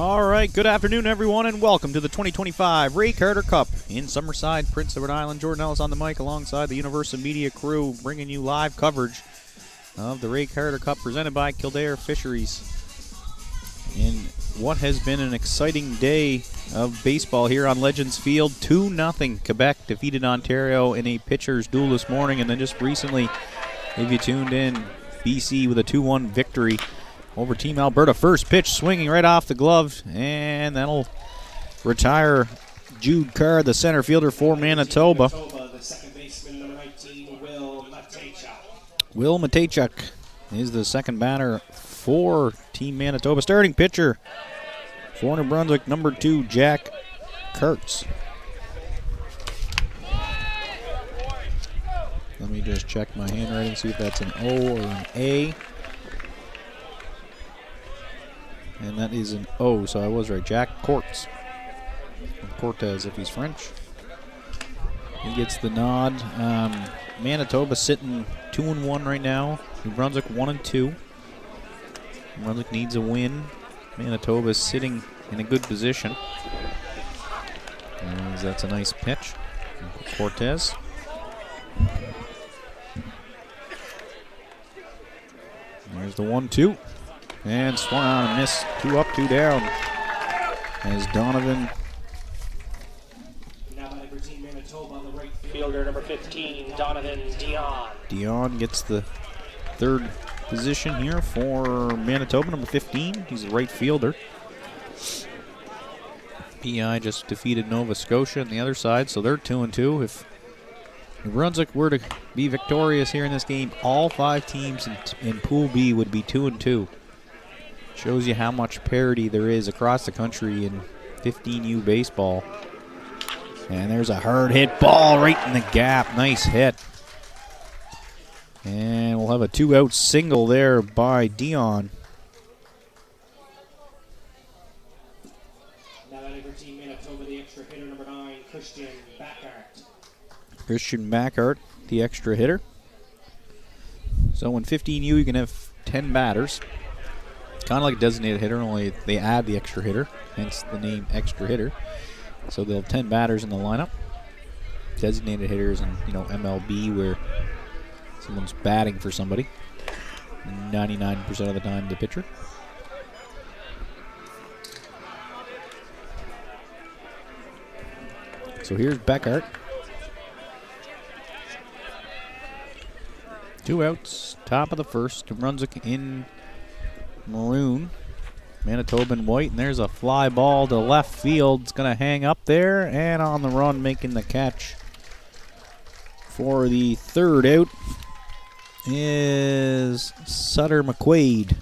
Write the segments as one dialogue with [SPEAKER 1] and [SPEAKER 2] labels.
[SPEAKER 1] All right, good afternoon, everyone, and welcome to the 2025 Ray Carter Cup in Summerside, Prince Edward Island. Jordan Ellis on the mic alongside the Universal Media crew, bringing you live coverage of the Ray Carter Cup presented by Kildare Fisheries. In what has been an exciting day of baseball here on Legends Field, 2-0 Quebec defeated Ontario in a pitcher's duel this morning, and then just recently, if you tuned in, BC with a 2-1 victory over Team Alberta. First pitch swinging right off the glove, and that'll retire Jude Carr, the center fielder for Manitoba.
[SPEAKER 2] The second baseman, number 19,
[SPEAKER 1] Will Matejchuk is the second batter for Team Manitoba. Starting pitcher for New Brunswick, number 2, Jack Kurtz. Let me just check my handwriting, see if that's an O or an A. And that is an O, so I was right. Jack Cortez, if he's French. He gets the nod. Manitoba sitting 2-1 right now. New Brunswick 1-2. New Brunswick needs a win. Manitoba sitting in a good position. As that's a nice pitch. Cortez. There's the 1-2. And swung on and missed. 2 up, 2 down. As Donovan.
[SPEAKER 2] Now batting for Team Manitoba, the right fielder, number 15, Donovan Dion.
[SPEAKER 1] Dion gets the third position here for Manitoba, number 15. He's the right fielder. PI just defeated Nova Scotia on the other side, so they're 2-2. If New Brunswick were to be victorious here in this game, all 5 teams in Pool B would be 2-2. Shows you how much parity there is across the country in 15U baseball. And there's a hard hit ball right in the gap. Nice hit. And we'll have a 2-out single there by Dion.
[SPEAKER 2] Now batting for Team Manitoba, the extra hitter, number 9, Christian Backhart.
[SPEAKER 1] Christian Backhart, the extra hitter. So in 15U, you can have 10 batters. Kind of like a designated hitter, only they add the extra hitter, hence the name extra hitter. So they'll have 10 batters in the lineup. Designated hitters in MLB where someone's batting for somebody. 99% of the time the pitcher. So here's Backhart. 2 outs, top of the first. New Brunswick in maroon, Manitoba in white, and there's a fly ball to left field. It's going to hang up there, and on the run making the catch for the third out is Sutter McQuaid.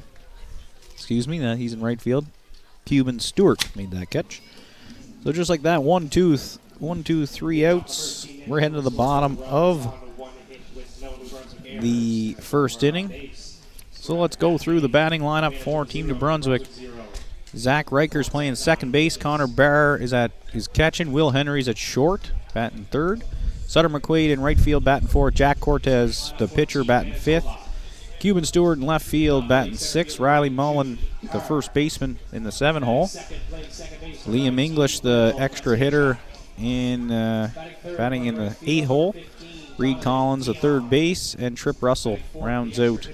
[SPEAKER 1] Excuse me, he's in right field. Cuban Stewart made that catch. So just like that, 1, 2, 3 outs. We're heading to the bottom of the first inning. So let's go through the batting lineup for Team New Brunswick. Zach Reicher's playing second base. Connor Barr is catching. Will Henry's at short, batting third. Sutter McQuaid in right field, batting fourth. Jack Cortez, the pitcher, batting fifth. Cuban Stewart in left field, batting sixth. Riley Mullen, the first baseman, in the 7-hole. Liam English, the extra hitter, batting in the 8-hole. Reed Collins, the third base, and Trip Russell rounds out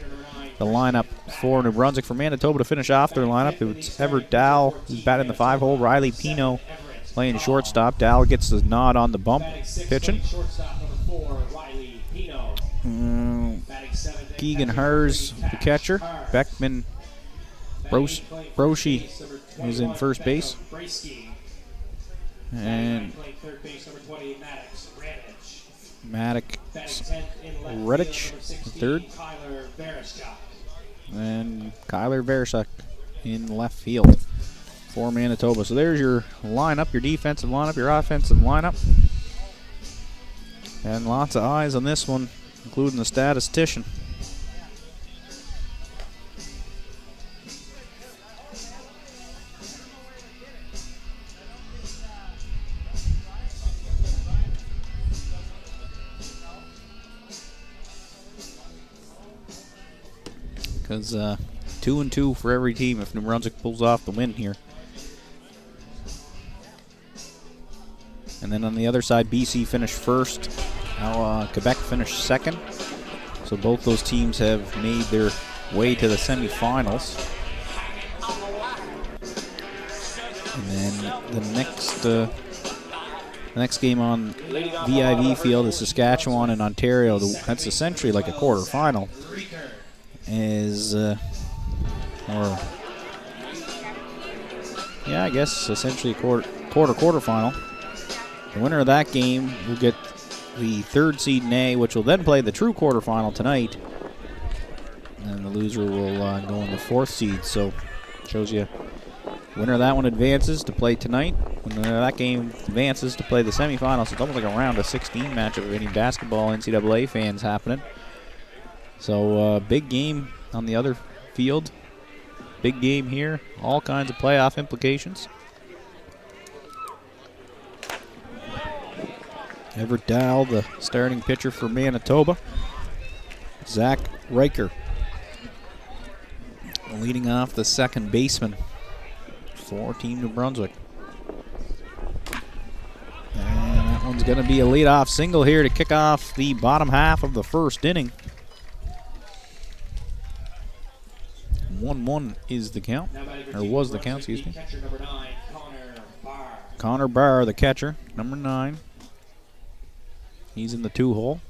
[SPEAKER 1] the lineup for New Brunswick. For Manitoba to finish off their lineup, it's Everett Dow, who's batting the 5-hole. Riley Pino playing shortstop. Dow gets the nod on the bump, pitching. Keegan Hers, the catcher. Beckman Broshi is in first base. And Maddox Redditch, third. And Kyler Versak in left field for Manitoba. So there's your lineup, your defensive lineup, your offensive lineup. And lots of eyes on this one, including the statistician. Because 2-2 for every team if New Brunswick pulls off the win here. And then on the other side, BC finished first. Now Quebec finished second. So both those teams have made their way to the semifinals. And then the next game on VIV field is Saskatchewan and Ontario. That's essentially like a quarterfinal. I guess essentially a quarterfinal. The winner of that game will get the third seed in A, which will then play the true quarterfinal tonight. And the loser will go in the fourth seed. So shows you winner of that one advances to play tonight. Winner of that game advances to play the semifinals. It's almost like a round of 16 matchup of any basketball NCAA fans happening. So big game on the other field. Big game here. All kinds of playoff implications. Everett Dow, the starting pitcher for Manitoba. Zach Riker leading off, the second baseman for Team New Brunswick. And that one's going to be a leadoff single here to kick off the bottom half of the first inning. 1-1 is the count, or was the count, excuse me. Connor Barr, the catcher, number 9. He's in the 2-hole.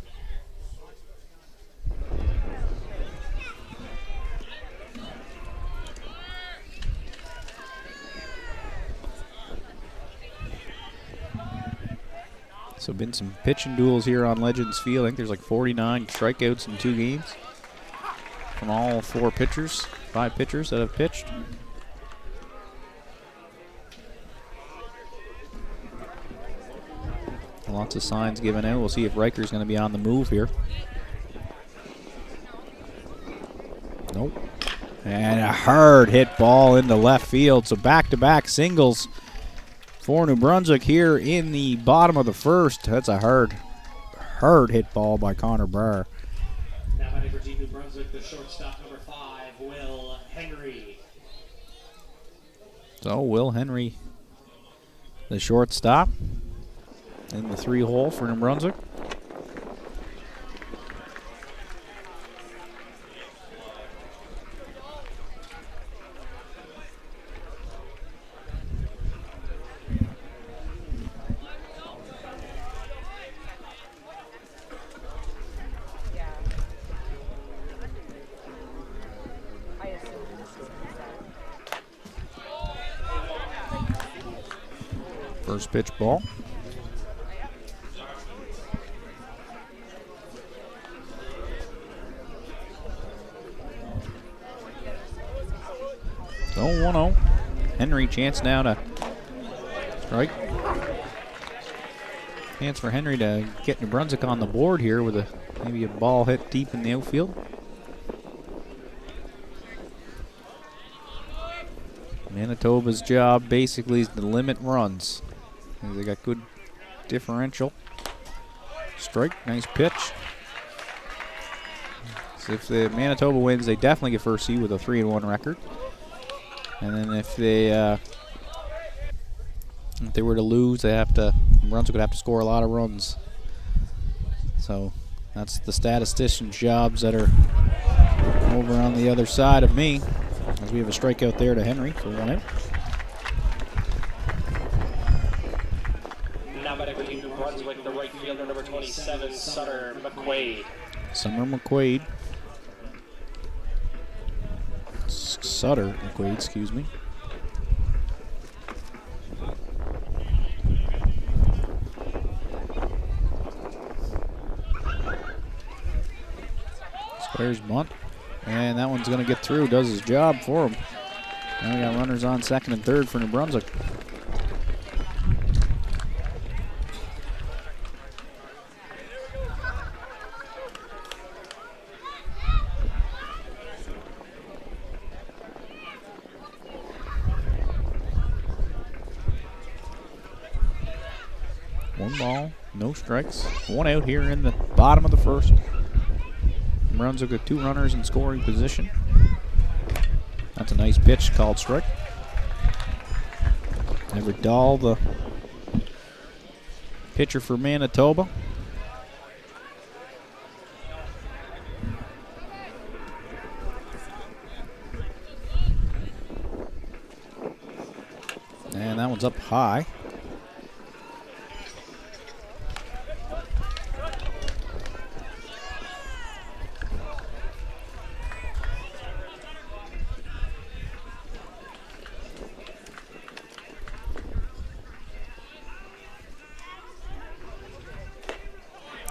[SPEAKER 1] So been some pitching duels here on Legends Field. I think there's like 49 strikeouts in 2 games from all 4 pitchers, 5 pitchers that have pitched. Lots of signs given out. We'll see if Riker's going to be on the move here. Nope. And a hard hit ball into left field. So back-to-back singles for New Brunswick here in the bottom of the first. That's a hard hit ball by Connor Barr.
[SPEAKER 2] Now batting for Team New Brunswick, the shortstop, number 5, Will Henry.
[SPEAKER 1] So Will Henry, the shortstop, in the 3-hole for New Brunswick. First pitch ball. So 1-0. Henry, chance now to strike. Chance for Henry to get New Brunswick on the board here with maybe a ball hit deep in the outfield. Manitoba's job basically is to limit runs. They got good differential. Strike, nice pitch. So if the Manitoba wins, they definitely get first seed with a 3-1 record. And then if they were to lose, Brunswick would have to score a lot of runs. So that's the statistician's jobs that are over on the other side of me. As we have a strikeout there to Henry for 1 out.
[SPEAKER 2] Now batting for Team New Brunswick, the right fielder, number 27, Summer McQuaid.
[SPEAKER 1] Sutter McQuaid, excuse me. Squares bunt. And that one's going to get through, does his job for him. Now we got runners on second and third for New Brunswick. One ball, no strikes. 1 out here in the bottom of the first. New Brunswick with 2 runners in scoring position. That's a nice pitch, called strike. Everett Dahl, the pitcher for Manitoba. And that one's up high.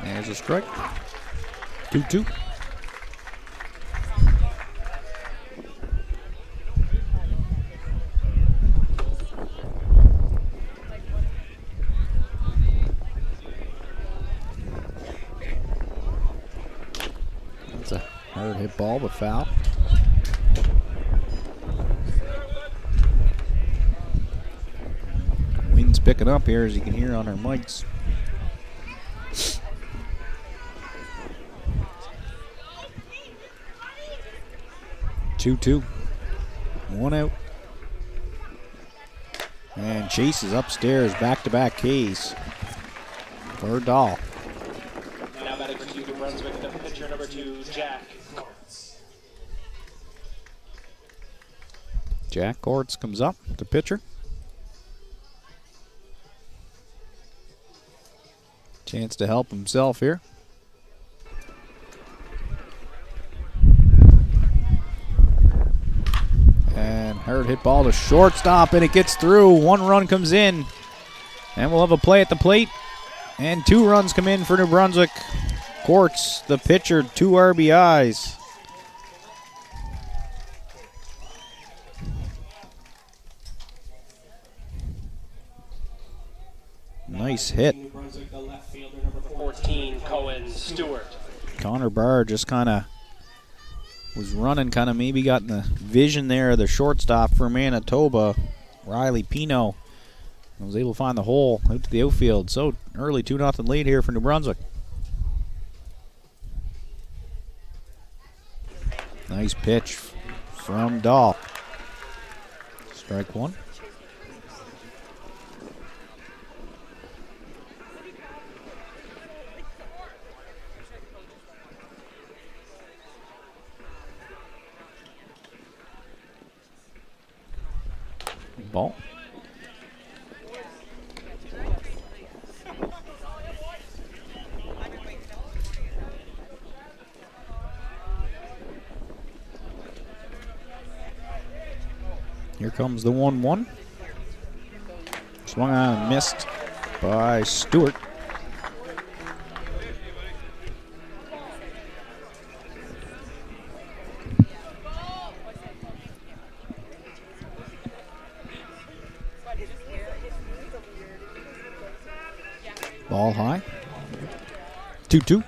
[SPEAKER 1] There's a strike. 2-2. That's a hard hit ball, but foul. Wind's picking up here, as you can hear on our mics. Two, 1 out. And Chase is upstairs, back-to-back Ks for Dahl.
[SPEAKER 2] Now batting for New Brunswick, the pitcher number 2, Jack Kortz.
[SPEAKER 1] Jack Kortz comes up, the pitcher. Chance to help himself here. And hard hit ball to shortstop, and it gets through. 1 run comes in, and we'll have a play at the plate. And 2 runs come in for New Brunswick. Kortz, the pitcher, 2 RBIs. Nice hit.
[SPEAKER 2] New Brunswick, the left fielder number 14, Cohen Stewart.
[SPEAKER 1] Connor Barr just kind of was running, kind of maybe got in the vision there of the shortstop for Manitoba, Riley Pino. Was able to find the hole out to the outfield. So early 2-0 lead here for New Brunswick. Nice pitch from Dahl. Strike 1. Ball. Here comes the 1-1. Swung on and missed by Stewart. Ball high. 2-2.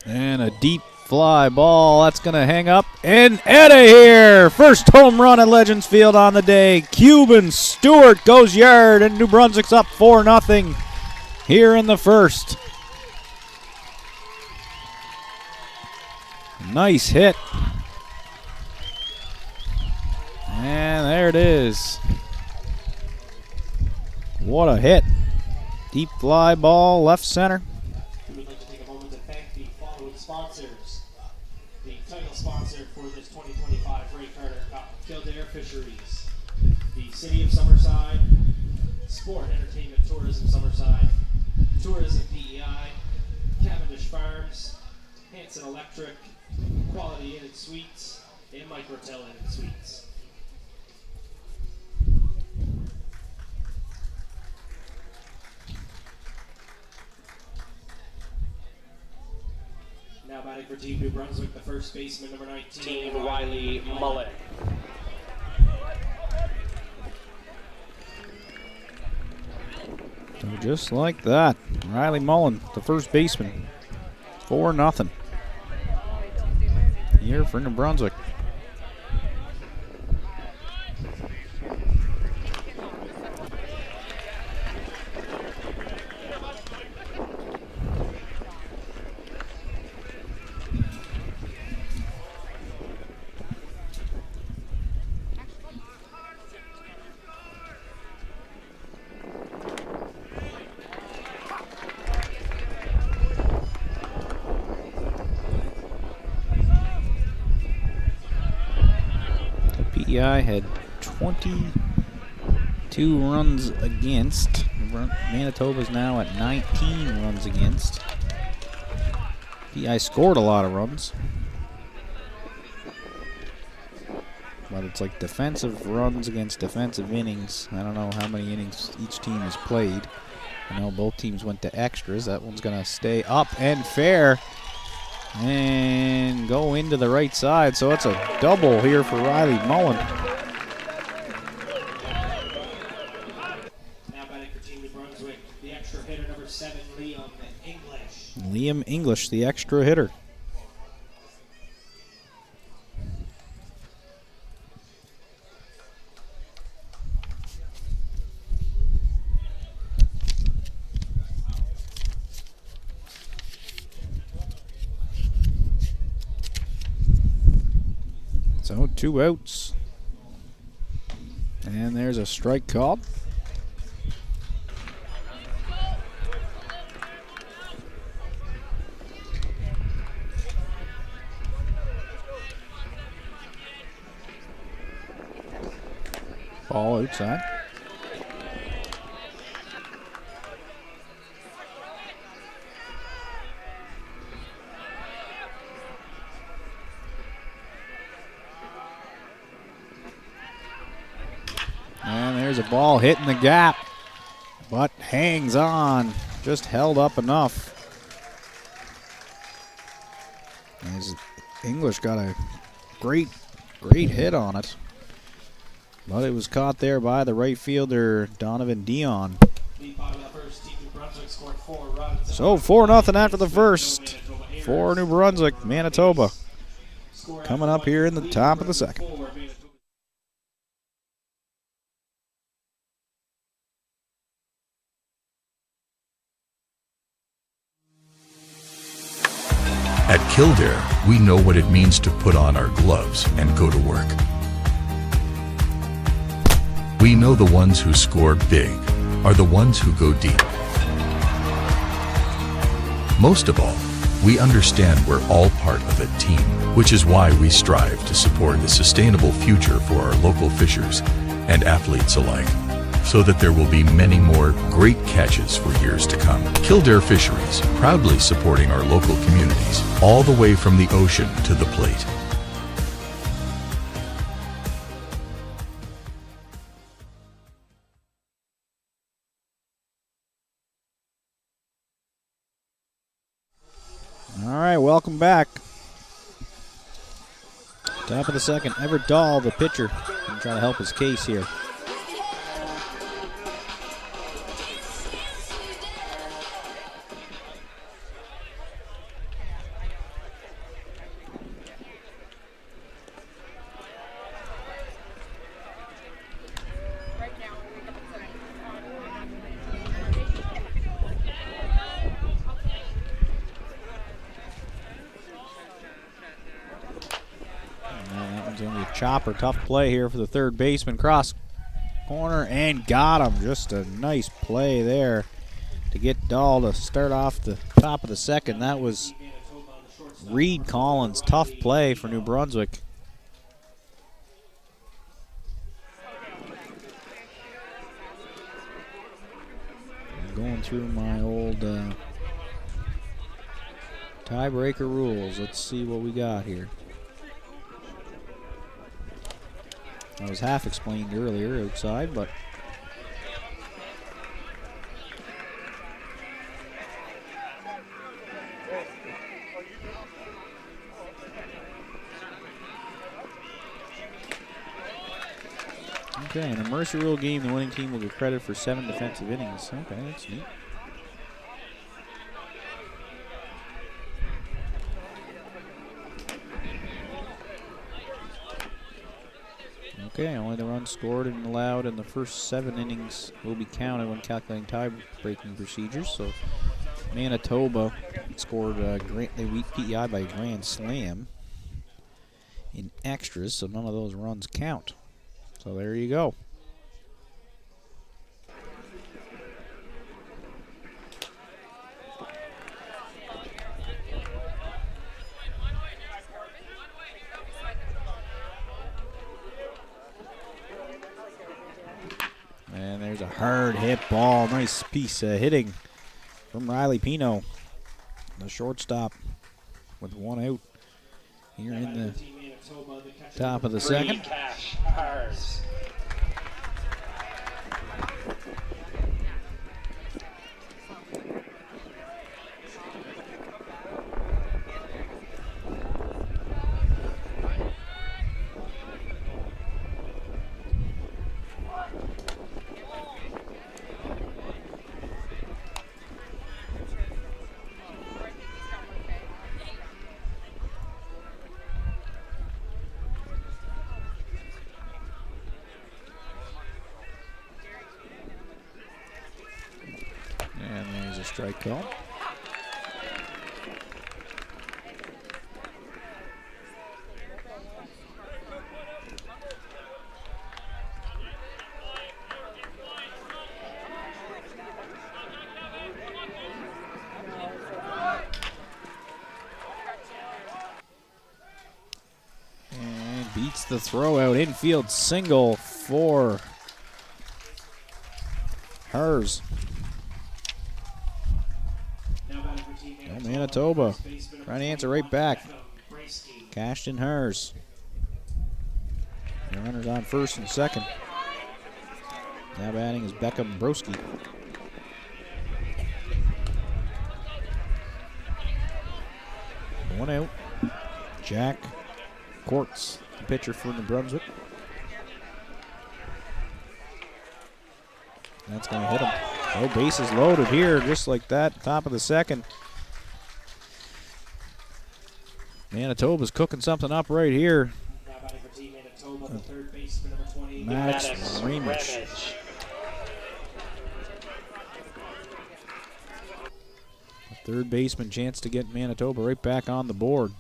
[SPEAKER 1] And a deep fly ball. That's going to hang up and out of here. First home run at Legends Field on the day. Cuban Stewart goes yard, and New Brunswick's up 4-0 here in the first. Nice hit. And there it is. What a hit. Deep fly ball, left center.
[SPEAKER 2] We would like to take a moment to thank the following sponsors. The title sponsor for this 2025 Ray Carter Cup, Kildare Fisheries, the City of Summerside, Sport, Entertainment, Tourism Summerside, Tourism PEI, Cavendish Farms, Hanson Electric, Quality Inn and Suites, and Microtel Inn and Suites. Now batting for Team New Brunswick, the first baseman, number 19, Riley Mullen.
[SPEAKER 1] So just like that, Riley Mullen, the first baseman, 4-0 here for New Brunswick. PEI had 22 runs against. Manitoba's now at 19 runs against. PEI scored a lot of runs. But it's like defensive runs against defensive innings. I don't know how many innings each team has played. I know both teams went to extras. That one's going to stay up and fair and go into the right side. So it's a double here for Riley Mullen.
[SPEAKER 2] Now batting for Team New Brunswick, the extra hitter, number 7, Liam English.
[SPEAKER 1] Liam English, the extra hitter. So 2 outs. And there's a strike called. Ball outside. And there's a ball hitting the gap, but hangs on. Just held up enough. As English got a great hit on it. But it was caught there by the right fielder, Donovan Dion. So 4-0 after the first for New Brunswick, Manitoba. Coming up here in the top of the second.
[SPEAKER 3] At Kildare, we know what it means to put on our gloves and go to work. We know the ones who score big are the ones who go deep. Most of all, we understand we're all part of a team, which is why we strive to support a sustainable future for our local fishers and athletes alike, so that there will be many more great catches for years to come. Kildare Fisheries, proudly supporting our local communities, all the way from the ocean to the plate.
[SPEAKER 1] All right, welcome back. Top of the second, Everett Dahl, the pitcher, going to try to help his case here. Chopper, tough play here for the third baseman. Cross corner and got him. Just a nice play there to get Dahl to start off the top of the second. That was Reed Collins. Tough play for New Brunswick. I'm going through my old tiebreaker rules. Let's see what we got here. I was half explained earlier outside, but okay, in a Mercer Rule game, the winning team will get credit for 7 defensive innings. Okay, that's neat. Okay, only the runs scored and allowed in the first 7 innings will be counted when calculating tie-breaking procedures. So Manitoba scored, they beat PEI by a grand slam in extras, so none of those runs count. So there you go. hard hit ball. Nice piece of hitting from Riley Pino, the shortstop, with one out here in the top of the second.
[SPEAKER 2] Cash Hars.
[SPEAKER 1] And there's a strike call. And beats the throw out. Infield single for Hers. Manitoba trying to answer right back. Cashed in Hers. The runners on first and second. Now batting is Beckham Broski. One out. Jack Quartz, the pitcher for New Brunswick. That's going to hit him. Oh, bases loaded here, just like that. Top of the second. Manitoba's cooking something up right here.
[SPEAKER 2] Now batting for Team Manitoba, the third baseman, number 20,
[SPEAKER 1] Max
[SPEAKER 2] Maddox
[SPEAKER 1] Ramage. Third baseman, chance to get Manitoba right back on the board.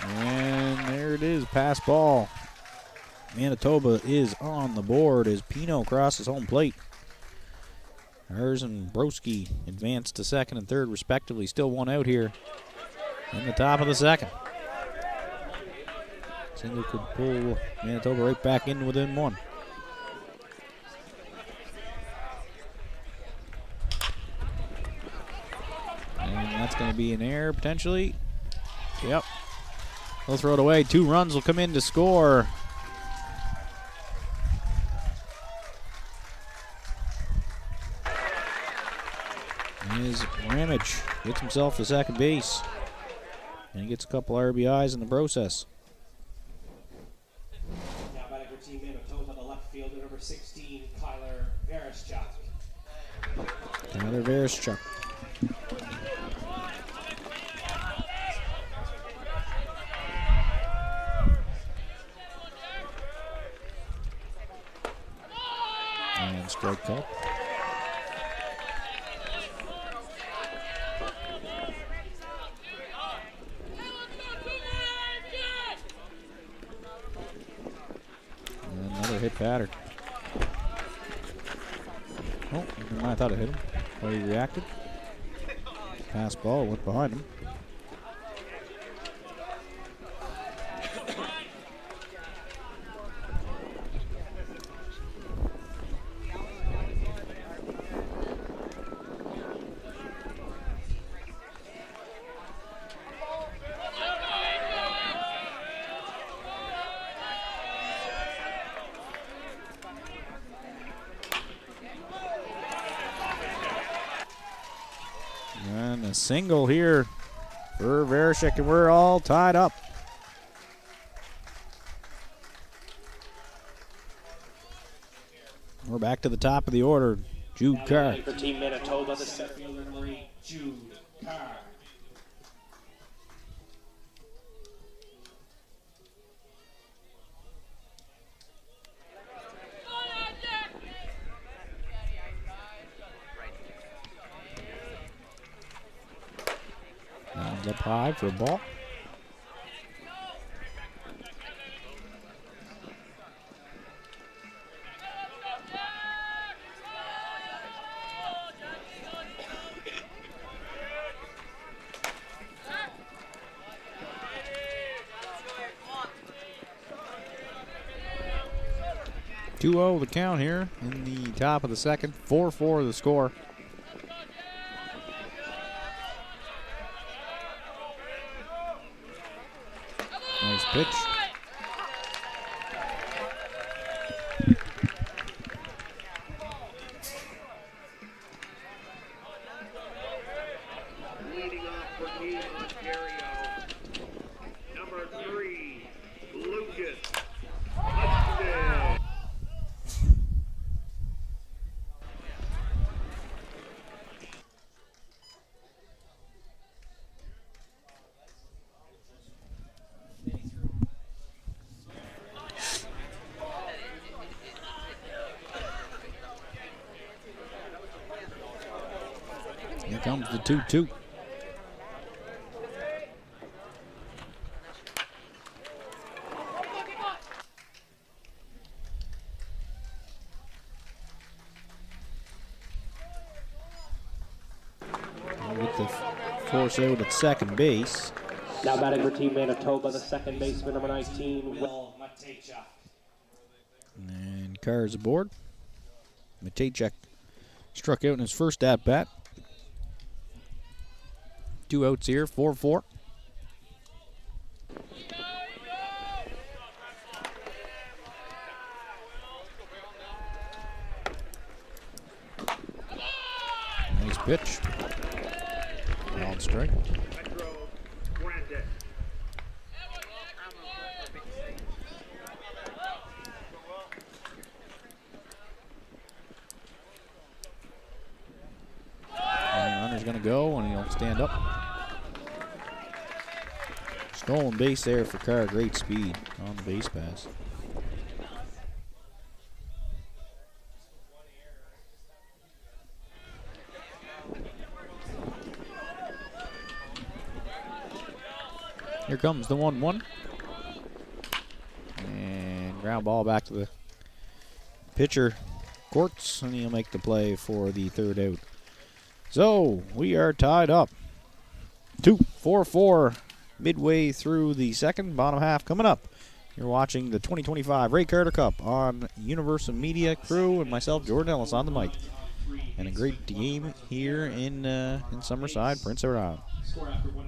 [SPEAKER 1] And there it is, pass ball. Manitoba is on the board as Pino crosses home plate. Hers and Broski advance to second and third respectively. Still one out here in the top of the second. Single could pull Manitoba right back in within one. And that's going to be an error potentially. Yep. They'll throw it away. 2 runs will come in to score. Is Ramage gets himself to second base. And he gets a couple RBIs in the process.
[SPEAKER 2] Now batting for Team Manitoba, the left fielder, number 16, Kyler Verischuk.
[SPEAKER 1] Tyler Verischuk. And strike call. And another hit batter. Oh, never mind, I thought it hit him. Thought he reacted. Pass ball went behind him. And a single here for Verischuk, and we're all tied up. We're back to the top of the order. Jude
[SPEAKER 2] Now
[SPEAKER 1] Carr.
[SPEAKER 2] batting for Team Manitoba, the center fielder, number 8, Jude Carr.
[SPEAKER 1] Up high for a ball. (2-0) the count here in the top of the second. 4-4 the score. Nice pitch.
[SPEAKER 4] Leading off for Needham, Ontario, number 3, Lucas Hudson.
[SPEAKER 1] Here comes the 2-2. With the force out at second base.
[SPEAKER 2] Now batting for Team Manitoba, the second baseman, number 19, Will Matejchuk.
[SPEAKER 1] And Carr's aboard. Matejchuk struck out in his first at-bat. 2 outs here, 4-4. Nice pitch. On strike.
[SPEAKER 4] Metro Brandon.
[SPEAKER 1] And runner's going to go, and he'll stand up. Stolen base there for Carr. Great speed on the base pass. Here comes the 1-1. And ground ball back to the pitcher, Quartz, and he'll make the play for the third out. So we are tied up. 4-4 midway through the second, bottom half coming up. You're watching the 2025 Ray Carter Cup on Universal Media Crew and myself, Jordan Ellis, on the mic. And a great game here in Summerside, Prince Edward Island.
[SPEAKER 2] Score after 1.5.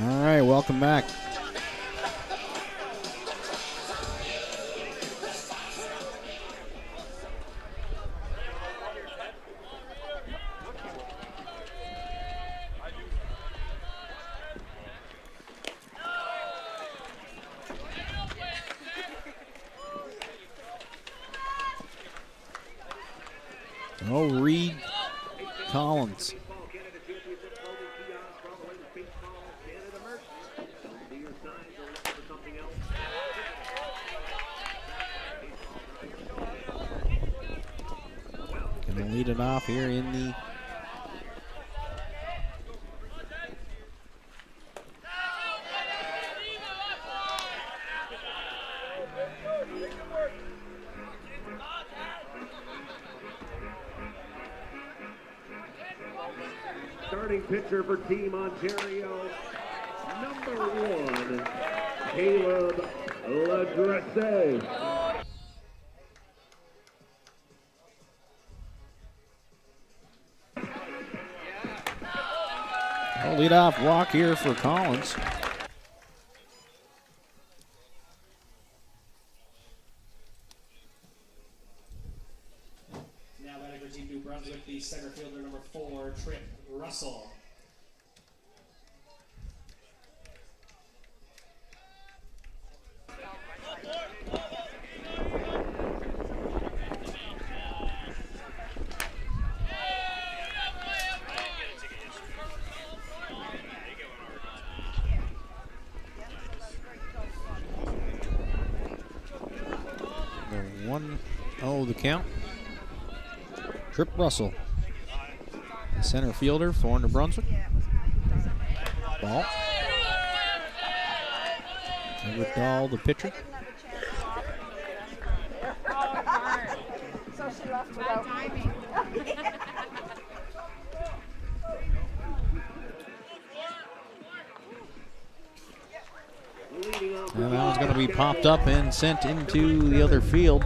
[SPEAKER 1] All right, welcome back. Oh, Reed Collins. Gonna lead it off here in the
[SPEAKER 4] starting pitcher for Team Ontario, number 1, Caleb Ladresse.
[SPEAKER 1] Leadoff walk here for Collins.
[SPEAKER 2] Now batting for Team New Brunswick, the center fielder number 4, Trip Russell.
[SPEAKER 1] The 1-0 the count. Trip Russell, the center fielder for New Brunswick. Ball. Edward Dahl, the pitcher.
[SPEAKER 5] So she left without timing.
[SPEAKER 1] And that one's going to be popped up and sent into the other field.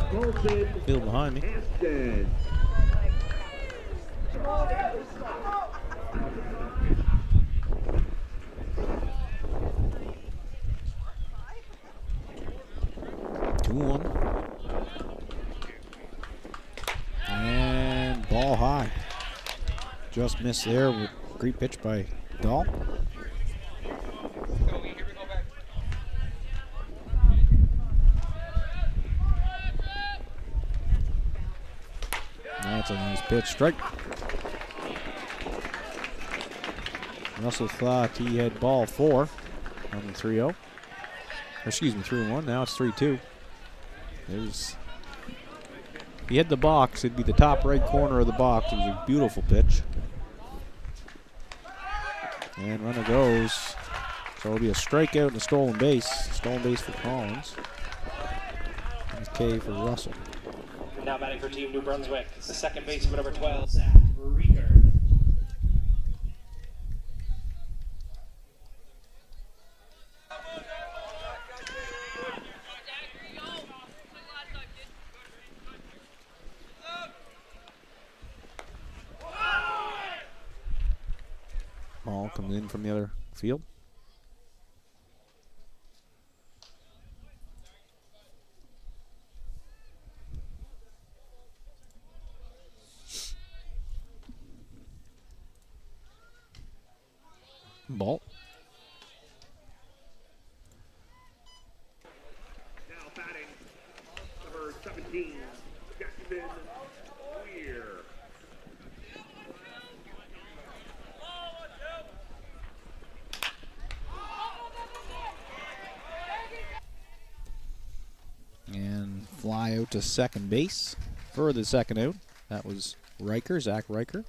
[SPEAKER 1] Field behind me.
[SPEAKER 4] Hampton.
[SPEAKER 1] 2-1. And ball high. Just missed there. Great pitch by Dahl. That's a nice pitch. Strike. Russell thought he had ball 4 on the 3-0. Or excuse me, 3-1. Now it's 3-2. He had the box. It'd be the top right corner of the box. It was a beautiful pitch. And runner goes. So it'll be a strikeout and a stolen base. Stolen base for Collins. And K for Russell.
[SPEAKER 2] Now batting for Team New Brunswick, it's the second baseman number 12, Zach Reeker.
[SPEAKER 1] Ball comes in from the other field. Ball.
[SPEAKER 4] Now batting, number 17, Jackson Weir.
[SPEAKER 1] And fly out to second base for the second out. That was Riker, Zach Riker.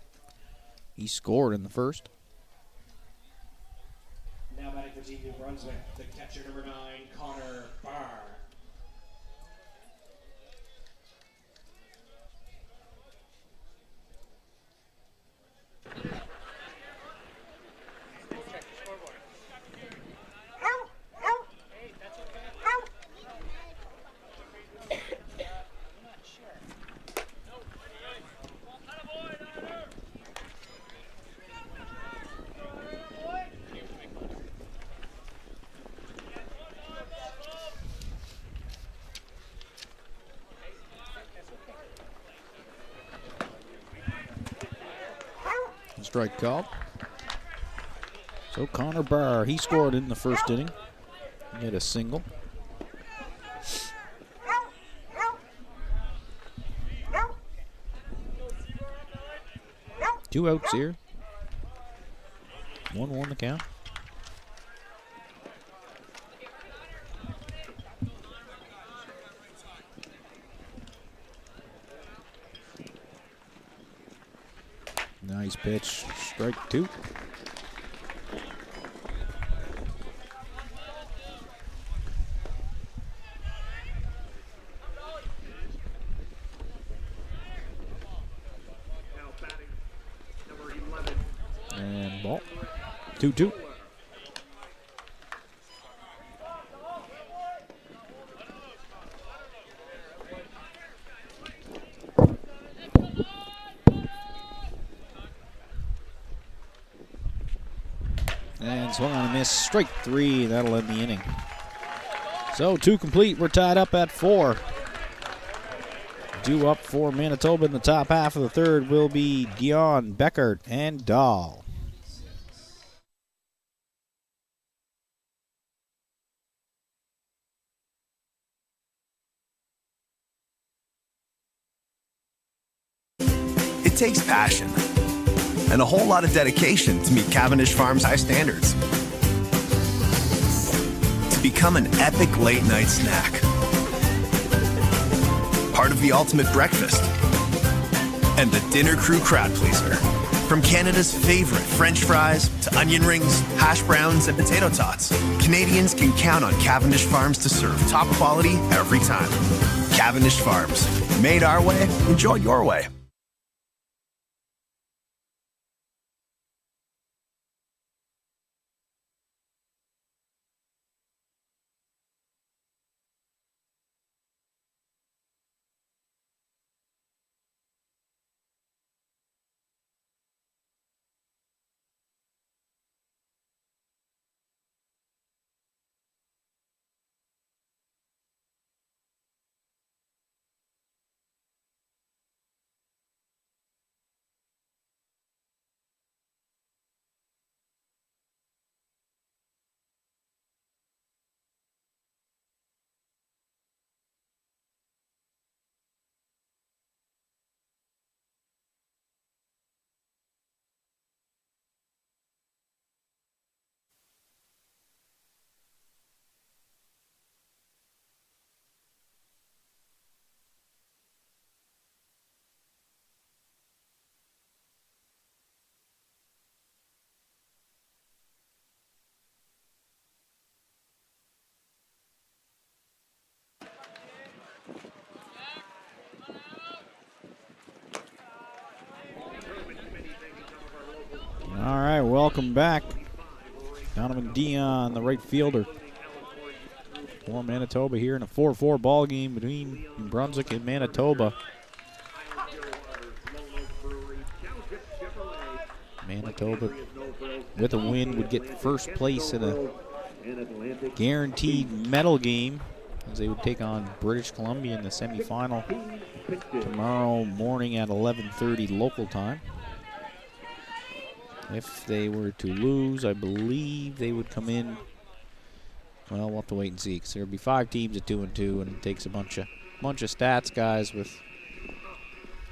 [SPEAKER 1] He scored in the first.
[SPEAKER 2] Now batting for Team New Brunswick, the catcher number 9, Connor Barr.
[SPEAKER 1] Strike called. So Connor Barr, he scored in the first inning. He had a single. Two outs here. 1-1 the count. Nice pitch. Strike 2.
[SPEAKER 4] Now batting, number 11.
[SPEAKER 1] And 2-2. And swung on a miss. Strike 3. That'll end the inning. So 2 complete. We're tied up at 4. Due up for Manitoba in the top half of the third will be Dion, Beckert, and Dahl.
[SPEAKER 5] It takes passion and a whole lot of dedication to meet Cavendish Farms' high standards. To become an epic late-night snack. Part of the ultimate breakfast. And the dinner crew crowd pleaser. From Canada's favorite French fries to onion rings, hash browns, and potato tots, Canadians can count on Cavendish Farms to serve top quality every time. Cavendish Farms. Made our way, enjoy your way.
[SPEAKER 1] All right, welcome back. Donovan Dion, the right fielder for Manitoba here in a 4-4 ball game between New Brunswick and Manitoba. Manitoba, with a win, would get first place in a guaranteed medal game as they would take on British Columbia in the semifinal tomorrow morning at 11:30 local time. If they were to lose, I believe they would come in. Well, we'll have to wait and see, because there'll be 5 teams at 2-2, and it takes a bunch of stats guys with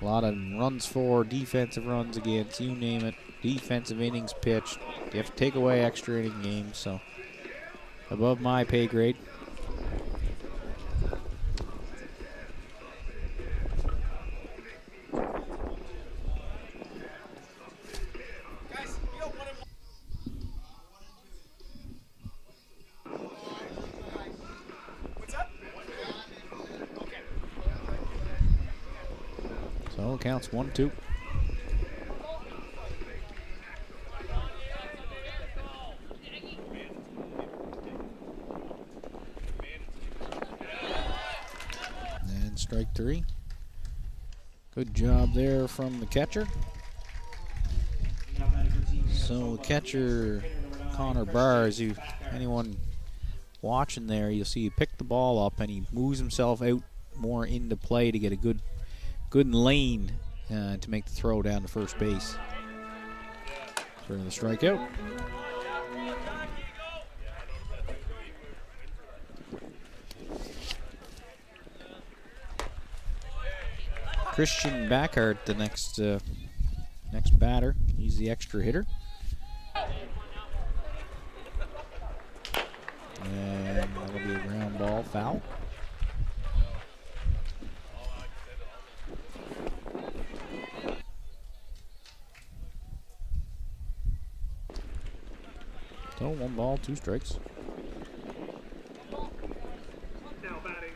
[SPEAKER 1] a lot of runs for, defensive runs against, you name it, defensive innings pitched. You have to take away extra inning games, so above my pay grade. So it counts 1-2. And strike 3. Good job there from the catcher. So the catcher, Connor Bars, anyone watching there, you'll see he picked the ball up and he moves himself out more into play to get a good lane to make the throw down to first base. For the strikeout. Christian Backhart, the next batter. He's the extra hitter. And that'll be a ground ball foul. So 1 ball, 2 strikes.
[SPEAKER 4] Now batting,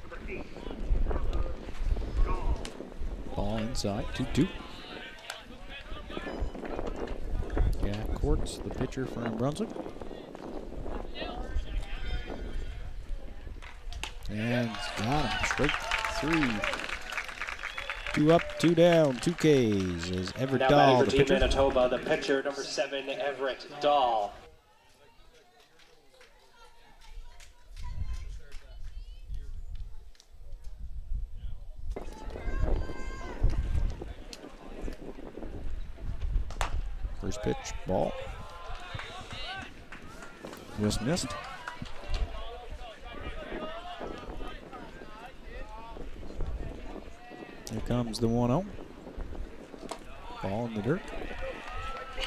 [SPEAKER 4] number 8,
[SPEAKER 1] Ball inside, 2-2. Yeah, Courts, the pitcher for New Brunswick. And got him. Strike 3. 2 up, 2 down, 2 Ks as Everett
[SPEAKER 2] Now
[SPEAKER 1] Dahl,
[SPEAKER 2] batting
[SPEAKER 1] the
[SPEAKER 2] for Team
[SPEAKER 1] pitcher.
[SPEAKER 2] Manitoba, the pitcher, number 7, Everett Dahl.
[SPEAKER 1] First pitch, ball. Just missed. Here comes the 1-0. Ball in the dirt.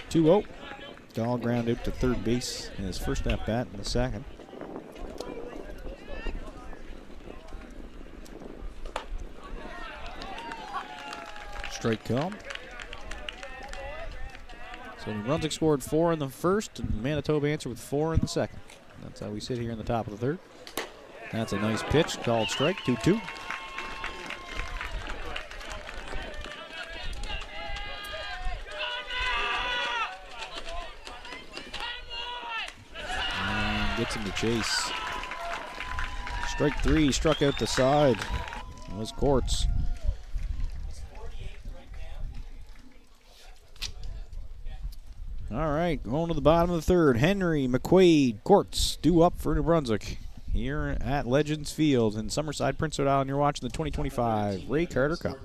[SPEAKER 1] 2-0. Dahl ground out to third base in his first at bat in the second. Strike come. So New Brunswick scored 4 in the first, and Manitoba answered with 4 in the second. That's how we sit here in the top of the third. That's a nice pitch, called strike, 2-2. And gets him to chase. Strike 3, struck out the side. It was Courts. All right, going to the bottom of the third. Henry, McQuaid, Courts due up for New Brunswick here at Legends Field in Summerside, Prince Edward Island. You're watching the 2025 Ray Carter Cup.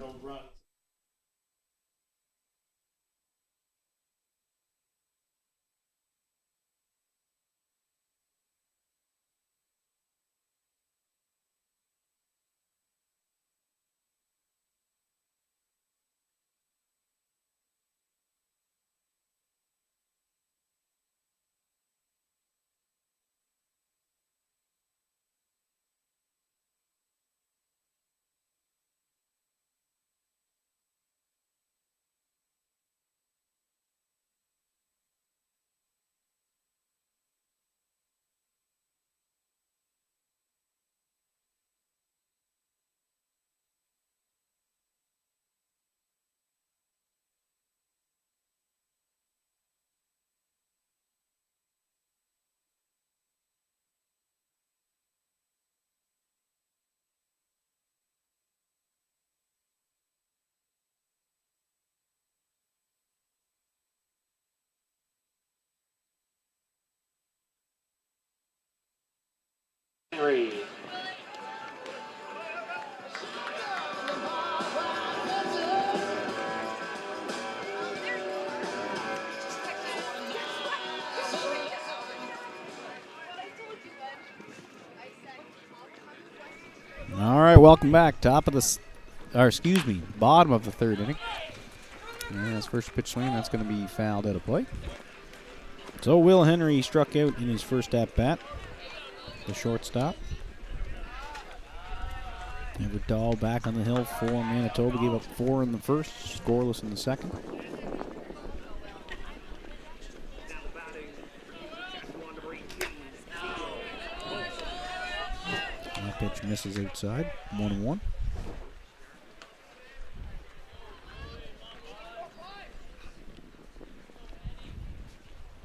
[SPEAKER 2] Henry.
[SPEAKER 1] All right, welcome back. Bottom of the third inning. And his first pitch swing, that's going to be fouled out of play. So Will Henry struck out in his first at bat. The shortstop. Everett Dahl back on the hill for Manitoba. Gave up 4 in the first, scoreless in the second. That pitch misses outside. 1-1.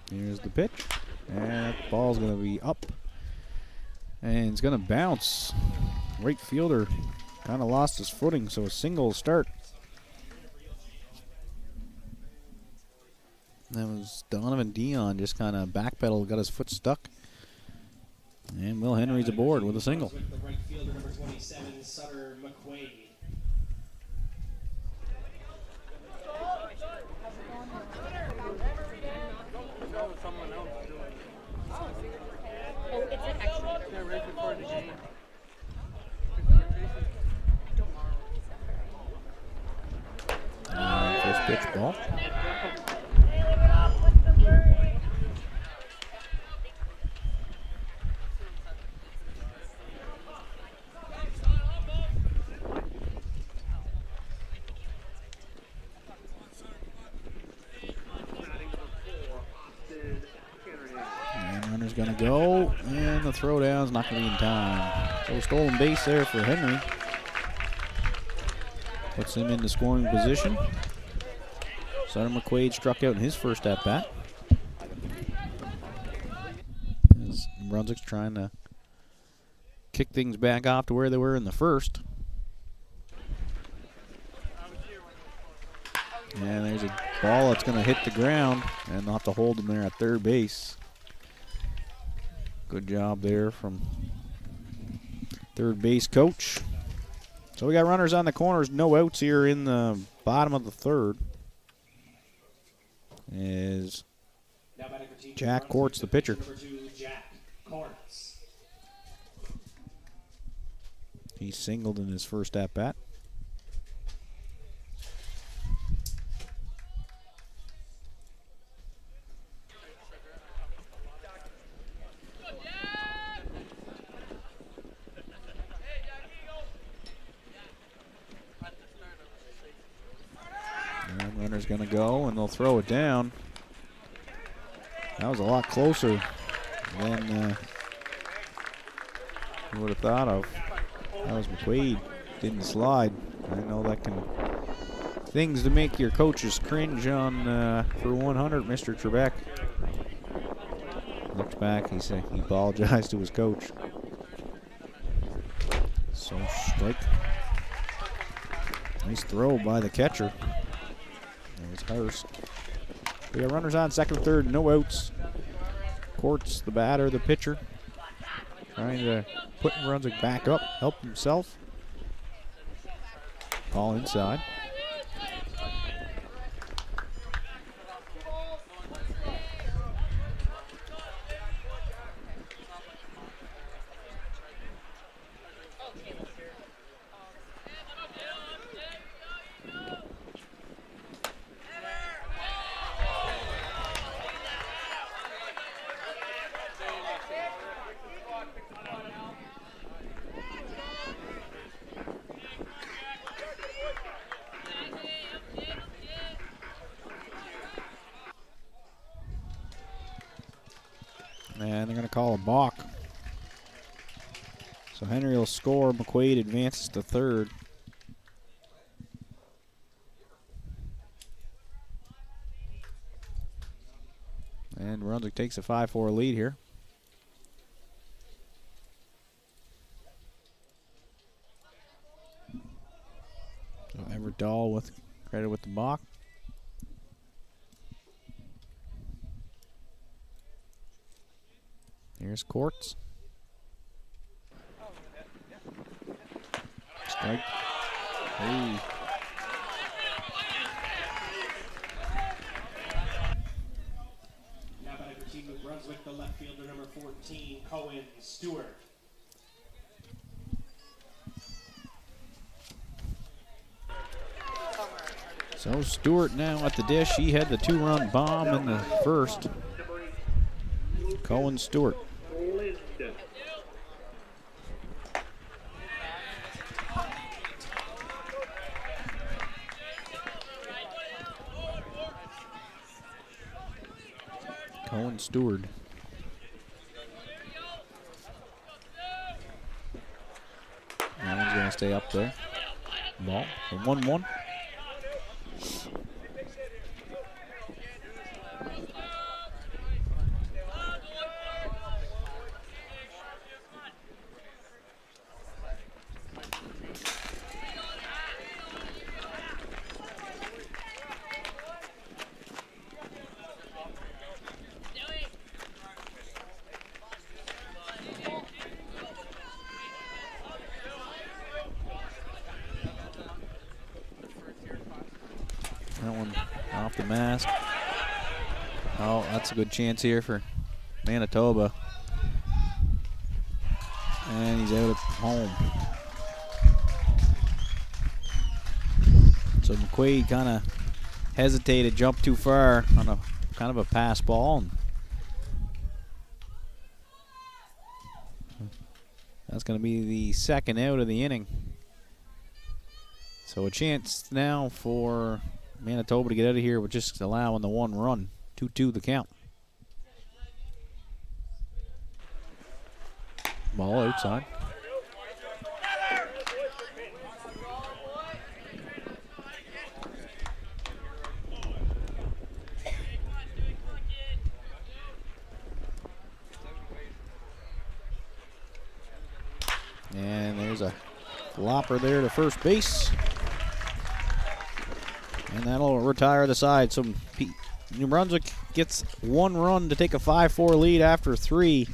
[SPEAKER 1] Here's the pitch. And that ball's going to be up. And it's going to bounce. Right fielder kind of lost his footing, so a single start. That was Donovan Dion just kind of backpedaled, got his foot stuck. And Will Henry's aboard with a single.
[SPEAKER 2] The right fielder, number 27, Sutter McQuaid.
[SPEAKER 1] First pitch ball. And runner's going to go, and the throwdown's not going to be in time. So stolen base there for Henry. Puts him into scoring position. Sutter McQuaid struck out in his first at-bat. Brunswick's trying to kick things back off to where they were in the first. And there's a ball that's going to hit the ground, and they'll have to hold him there at third base. Good job there from third base coach. So we got runners on the corners, no outs here in the bottom of the third. Is Jack Courts the pitcher.
[SPEAKER 2] Number 2, Jack Courts.
[SPEAKER 1] He singled in his first at bat. And runner's going to go, and they'll throw it down. That was a lot closer than you would have thought of. That was McQuaid. Didn't slide. I know that can things to make your coaches cringe on for 100, Mr. Trebek. Looked back, he said he apologized to his coach. So strike. Nice throw by the catcher. There's Hurst. We got runners on second, third, no outs. Courts, the batter, the pitcher, trying to put Brunswick back up, help himself. Ball inside. And they're going to call a balk. So Henry will score. McQuaid advances to third. And Brunswick takes a 5-4 lead here. So Everett Dahl with credit with the balk. Here's Courts. Strike. Hey.
[SPEAKER 2] Now batting for Team New Brunswick, the left fielder, number 14, Cohen Stewart.
[SPEAKER 1] So Stewart now at the dish. He had the 2-run bomb in the first. Cohen Stewart. Cohen Stewart. That one's going to stay up there. Ball. 1-1. That one off the mask. Oh, that's a good chance here for Manitoba. And he's out at home. So McQuaid kind of hesitated, jumped too far on a kind of a pass ball. And that's going to be the second out of the inning. So a chance now for Manitoba to get out of here with just allowing the 1 run. 2-2 the count. Ball outside. Lopper there to first base. And that'll retire the side. So New Brunswick gets 1 run to take a 5-4 lead after 3.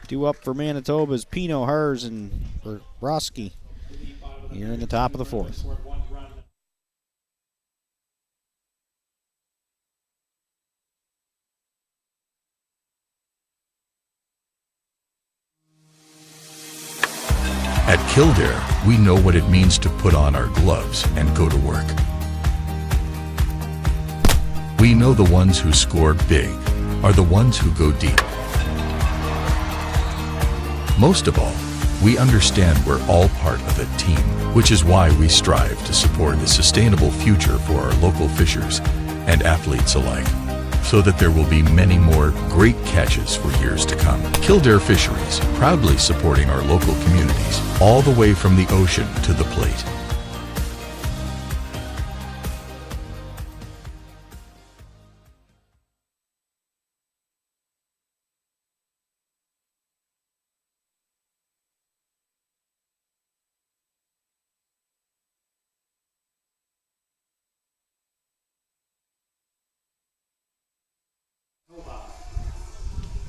[SPEAKER 1] 2 up for Manitoba's Pino, Hers, and Broski here in the top of the 4th.
[SPEAKER 3] At Kildare, we know what it means to put on our gloves and go to work. We know the ones who score big are the ones who go deep. Most of all, we understand we're all part of a team, which is why we strive to support the sustainable future for our local fishers and athletes alike, so that there will be many more great catches for years to come. Kildare Fisheries, proudly supporting our local communities, all the way from the ocean to the plate.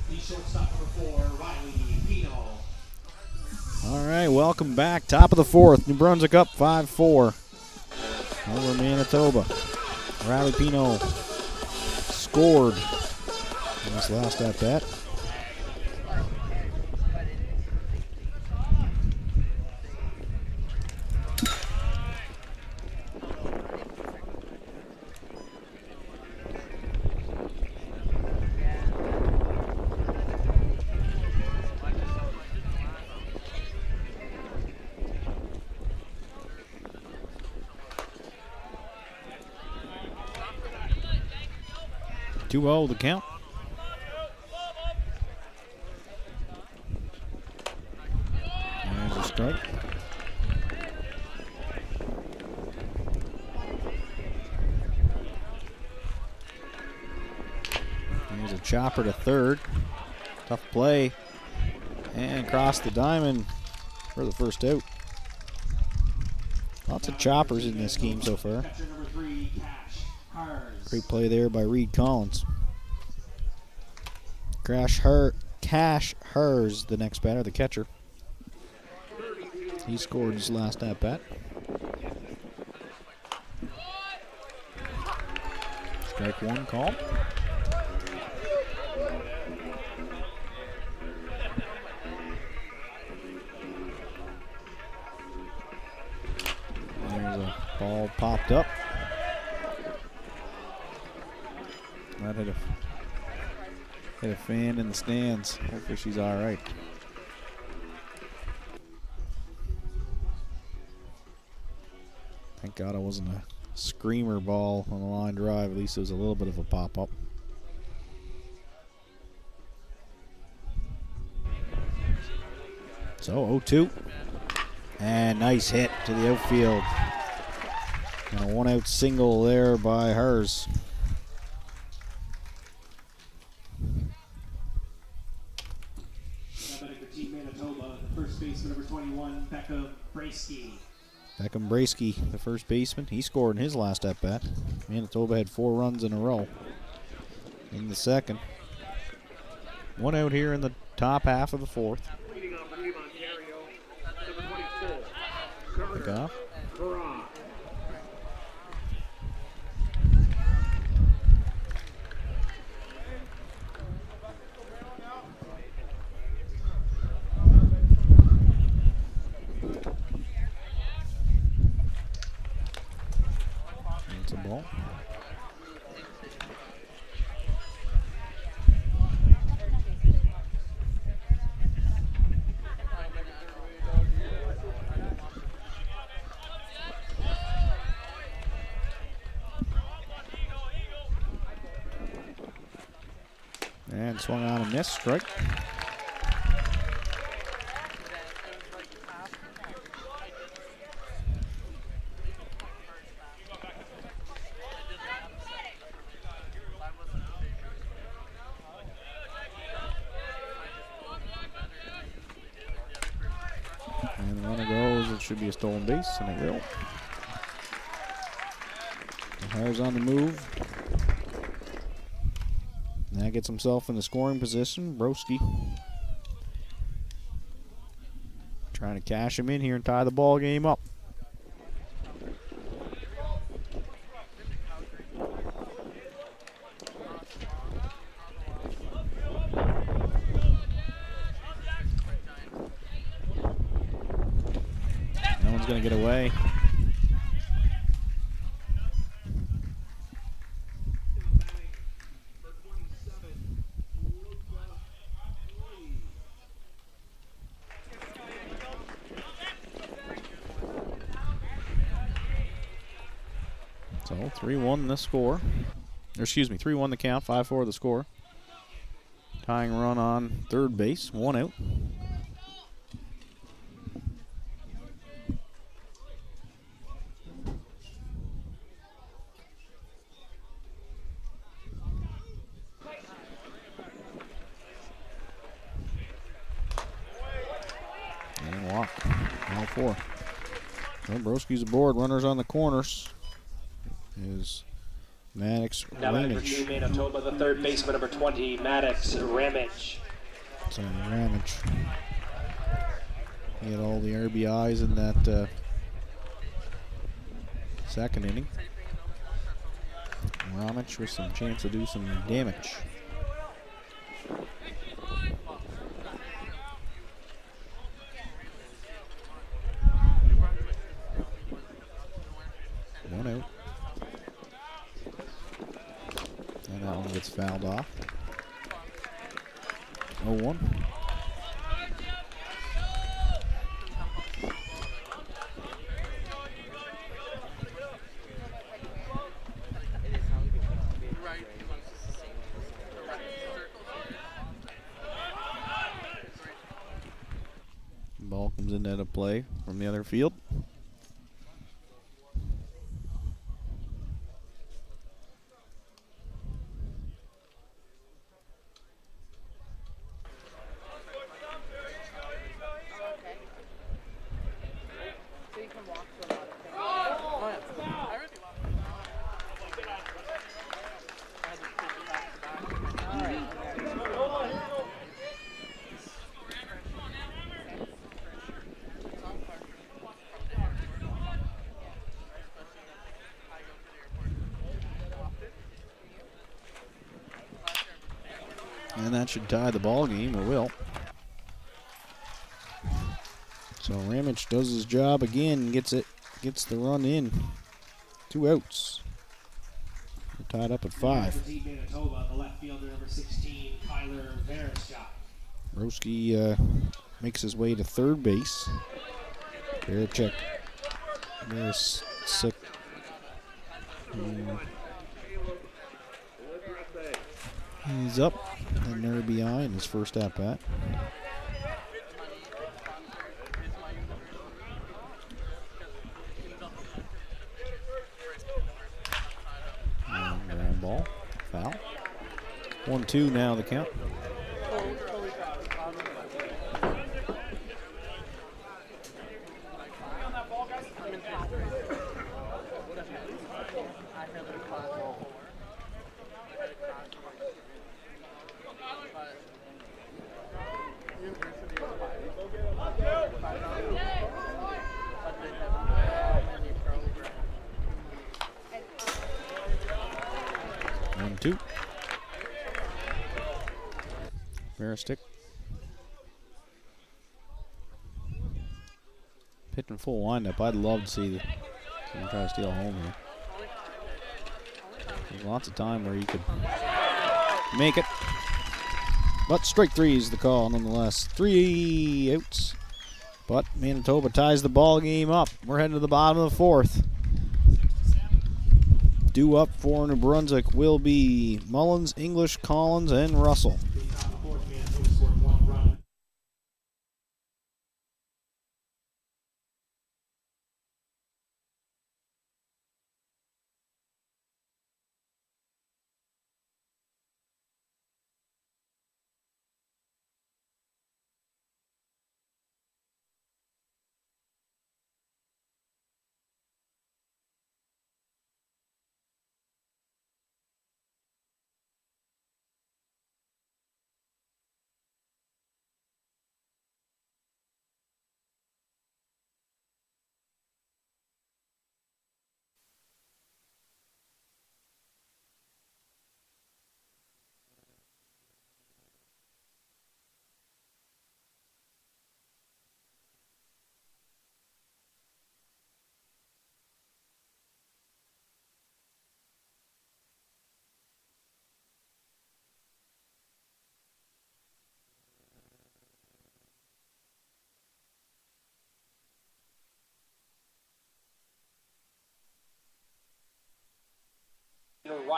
[SPEAKER 2] The shortstop number 4, Riley Pino.
[SPEAKER 1] All right, welcome back. Top of the 4th. New Brunswick up 5-4 over Manitoba. Riley Pino scored in this last at bat. The count. There's a strike. There's a chopper to third. Tough play. And across the diamond for the first out. Lots of choppers in this game so far. Great play there by Reed Collins. Cash Hers, the next batter, the catcher. He scored his last at bat. Strike 1 call. There's a ball popped up. That hit a fan in the stands. Hopefully she's all right. Thank God it wasn't a screamer ball on the line drive. At least it was a little bit of a pop-up. So 0-2. And nice hit to the outfield. And a 1-out single there by Hers.
[SPEAKER 2] Baseman number 21, Beckham Brasky.
[SPEAKER 1] Beckham Brasky, the first baseman. He scored in his last at bat. Manitoba had 4 runs in a row in the second. 1 out here in the top half of the 4th.
[SPEAKER 4] Leading off for New Ontario, number 24,
[SPEAKER 1] Pick off.
[SPEAKER 4] Hurrah.
[SPEAKER 1] It's a ball. And swung on and missed. Strike. Should be a stolen base, and it will. O'Hare's on the move. Now gets himself in the scoring position. Broski trying to cash him in here and tie the ball game up. No one's going to get away. So 3-1 the score. Or excuse me, 3-1 the count, 5-4 the score. Tying run on third base, 1 out. And walk, all 4. Broski's aboard, runners on the corners. Is Maddox
[SPEAKER 2] Now batting for
[SPEAKER 1] Ramage.
[SPEAKER 2] New Manitoba, the third baseman, number 20, Maddox Ramage.
[SPEAKER 1] So Ramage. He had all the RBIs in that second inning. Ramage with some chance to do some damage. One out. And that one gets fouled off. 0-1. Ball comes into the play from the other field. And that should tie the ball game, or will. So Ramage does his job again, gets the run in. 2 outs. We're tied up at 5.
[SPEAKER 2] Team Manitoba, the left fielder, number 16, Kyler Vereshchuk.
[SPEAKER 1] Broski makes his way to third base. Vereshchuk. There's sick. He's up. An RBI in his first at bat. Ground ball. Foul. 1-2 now the count. Two. Verestick. Pitching full windup. I'd love to see him try to steal a home here. There's lots of time where you could make it. But strike 3 is the call nonetheless. 3 outs. But Manitoba ties the ball game up. We're heading to the bottom of the 4th. Due up for New Brunswick will be Mullins, English, Collins, and Russell.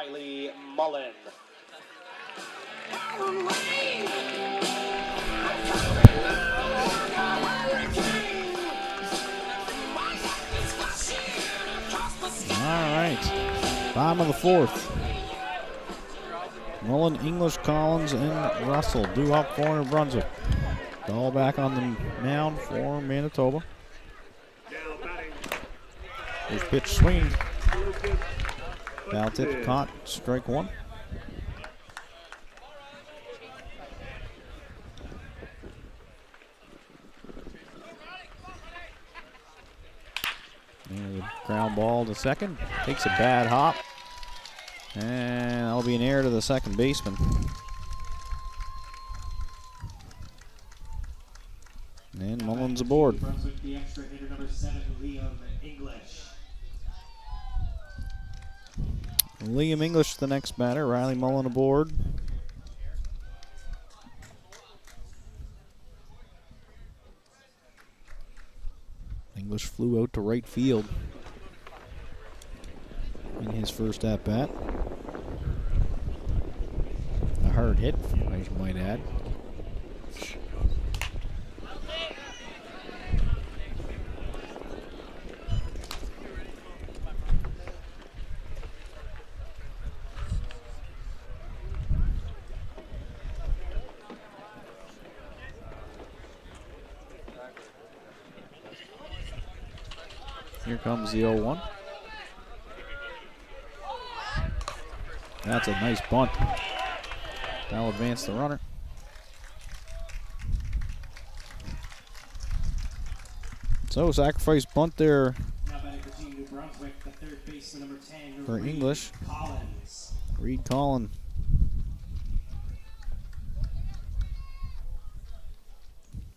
[SPEAKER 2] Riley Mullen.
[SPEAKER 1] All right. Bottom of the fourth. Mullen, English, Collins, and Russell due up for New Brunswick. Ball back on the mound for Manitoba.
[SPEAKER 4] Now batting,
[SPEAKER 1] There's pitch swing.
[SPEAKER 4] Lucas
[SPEAKER 1] Foul tip caught. Strike one. And the ground ball to second. Takes a bad hop. And that'll be an error to the second baseman. And Mullen's aboard.
[SPEAKER 2] Brunswick, the extra hitter, number 7, Liam English.
[SPEAKER 1] Liam English, the next batter. Riley Mullen aboard. English flew out to right field in his first at bat. A hard hit, I might add. Here comes the 0-1. That's a nice bunt. That'll advance the runner. So sacrifice bunt there
[SPEAKER 2] Now batting for Team New Brunswick, the third baseman, number 10,
[SPEAKER 1] for
[SPEAKER 2] Reed
[SPEAKER 1] English.
[SPEAKER 2] Collins.
[SPEAKER 1] Reed Collin.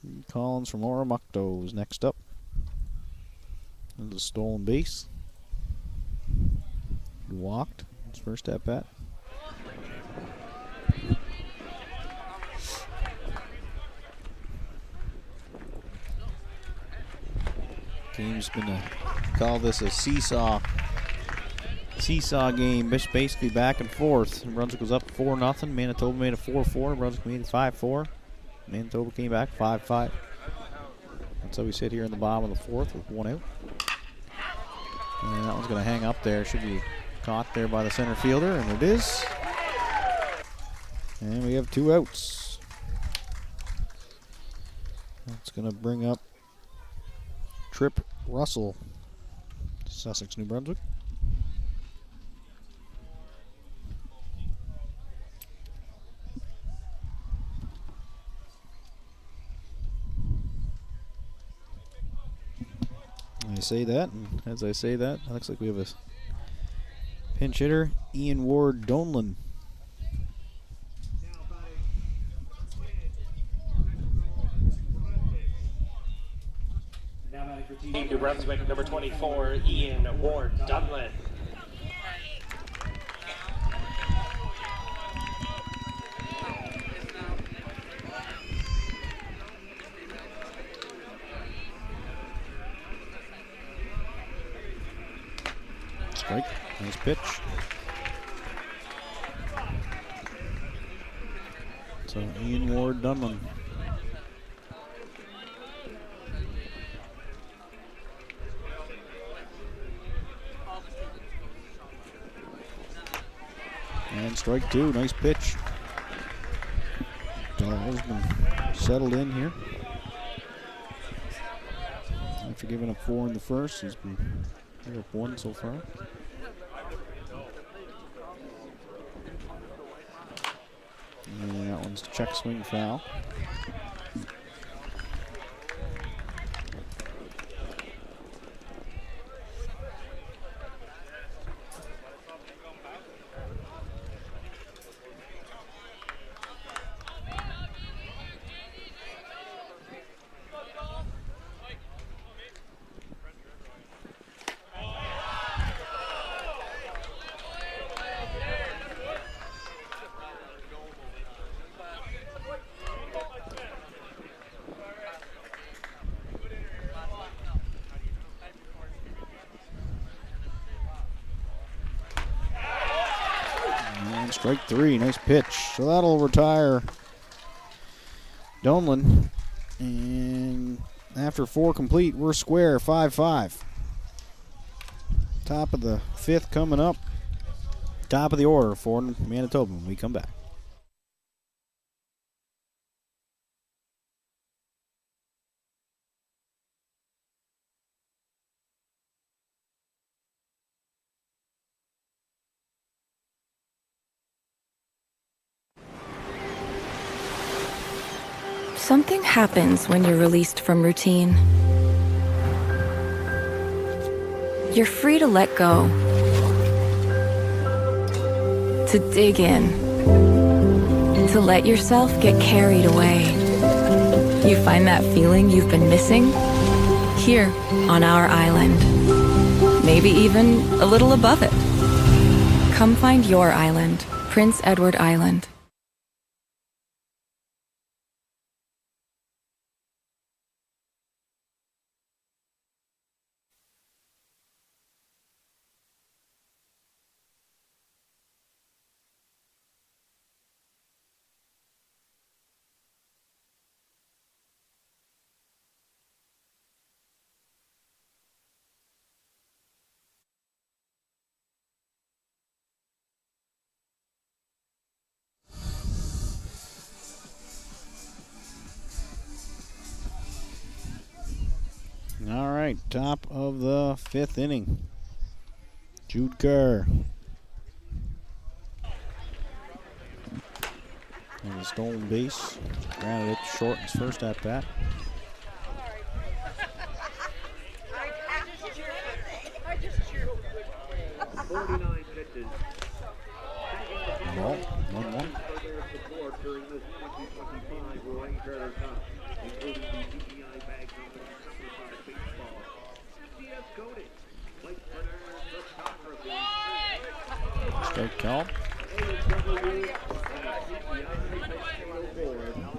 [SPEAKER 1] Reed Collins from Oromocto is next up. There's a stolen base. He walked. His first at bat. Team's gonna call this a seesaw game, basically back and forth. Brunswick was up 4-0. Manitoba made it 4-4. Brunswick made it 5-4. Manitoba came back 5-5. That's how we sit here in the bottom of the fourth with one out. And that one's going to hang up there. Should be caught there by the center fielder, and it is. And we have 2 outs. That's going to bring up Trip Russell, Sussex, New Brunswick. I say that, and as I say that, it looks like we have a pinch hitter, Ian Ward Donlan.
[SPEAKER 2] Now batting for Team New Brunswick, number 24, Ian Ward Dunlin.
[SPEAKER 1] Strike, nice pitch. So Ian Ward Dunlan. And strike 2, nice pitch. Dahl's been settled in here. After giving up 4 in the first, he's been up 1 so far. And that one's a check swing foul. Strike three, nice pitch. So that'll retire Donlan. And after 4 complete, we're square, 5-5. Top of the 5th coming up. Top of the order for Manitoba when we come back.
[SPEAKER 6] Something happens when you're released from routine. You're free to let go, to dig in, to let yourself get carried away. You find that feeling you've been missing here on our island, maybe even a little above it. Come find your island, Prince Edward Island.
[SPEAKER 1] All right, top of the 5th inning. Jude Kerr. And a stolen base. Grounded it short in his first at bat. Ball, 1-1. Strike call.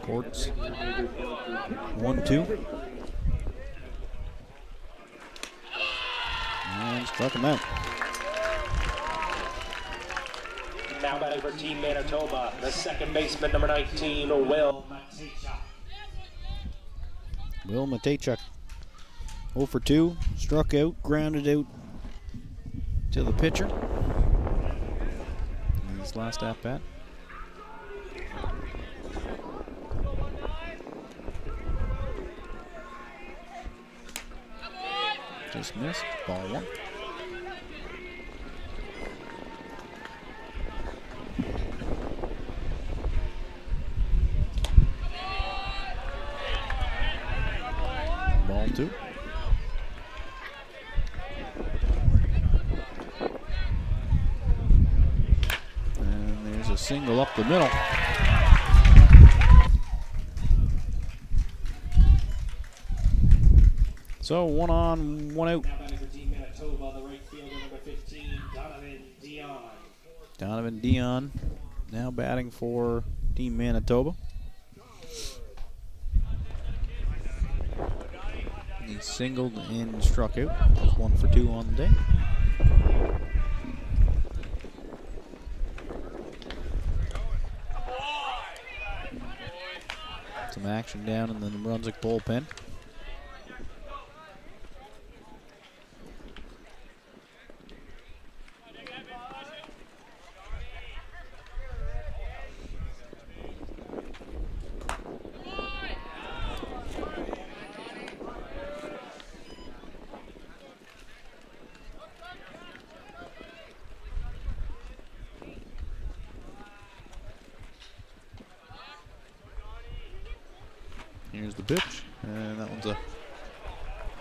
[SPEAKER 1] Courts. 1-2. And struck him out.
[SPEAKER 7] Now batting for Team Manitoba, the second baseman, number 19, Will Matejchuk.
[SPEAKER 1] Will Matejchuk. 0 for 2. Struck out, grounded out to the pitcher. In his last at bat. Just missed. Ball 1. Ball 2. And there's a single up the middle. So 1 on, 1 out.
[SPEAKER 2] Now batting for Team Manitoba, the right fielder, number 15, Donovan Dion.
[SPEAKER 1] Donovan Dion now batting for Team Manitoba. He singled and struck out. Was 1 for 2 on the day. Some action down in the New Brunswick bullpen. Here's the pitch, and that one's a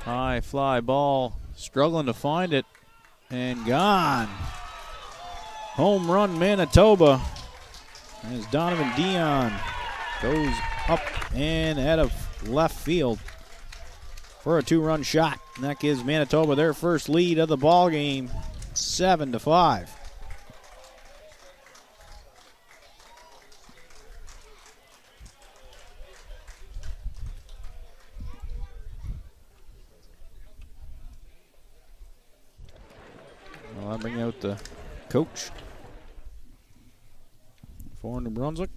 [SPEAKER 1] high fly ball. Struggling to find it, and gone. Home run Manitoba. As Donovan Dion goes up and out of left field for a 2-run shot. And that gives Manitoba their first lead of the ball game, 7-5. Well, I bring out the coach. for New Brunswick.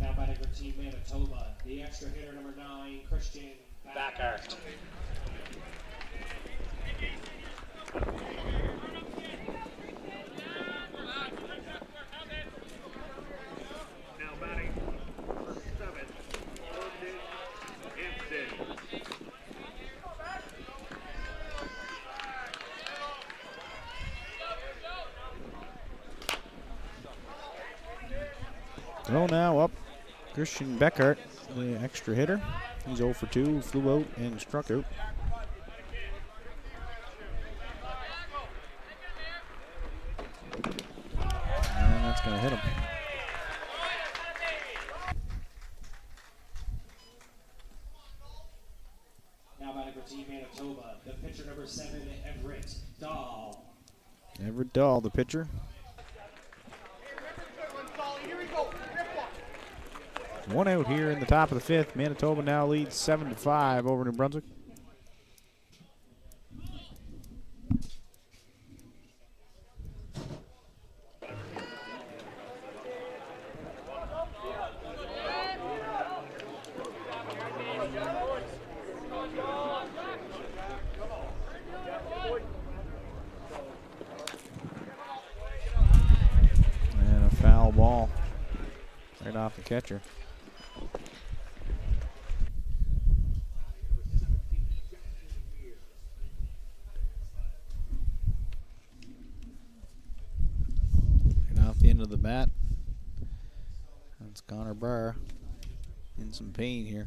[SPEAKER 2] Now batting for Team Manitoba, the extra hitter number 9, Christian
[SPEAKER 7] Backart.
[SPEAKER 4] Now batting for 7, London Hampton.
[SPEAKER 1] So now up Christian Beckert, the extra hitter. He's 0 for 2, flew out and struck out. And that's going to hit him.
[SPEAKER 2] Now batting for Team Manitoba, the pitcher number 7, Everett Dahl.
[SPEAKER 1] Everett Dahl, the pitcher. One out here in the top of the fifth. Manitoba now leads 7-5 over New Brunswick. And a foul ball right off the catcher. Off the end of the bat. That's Connor Barr in some pain here.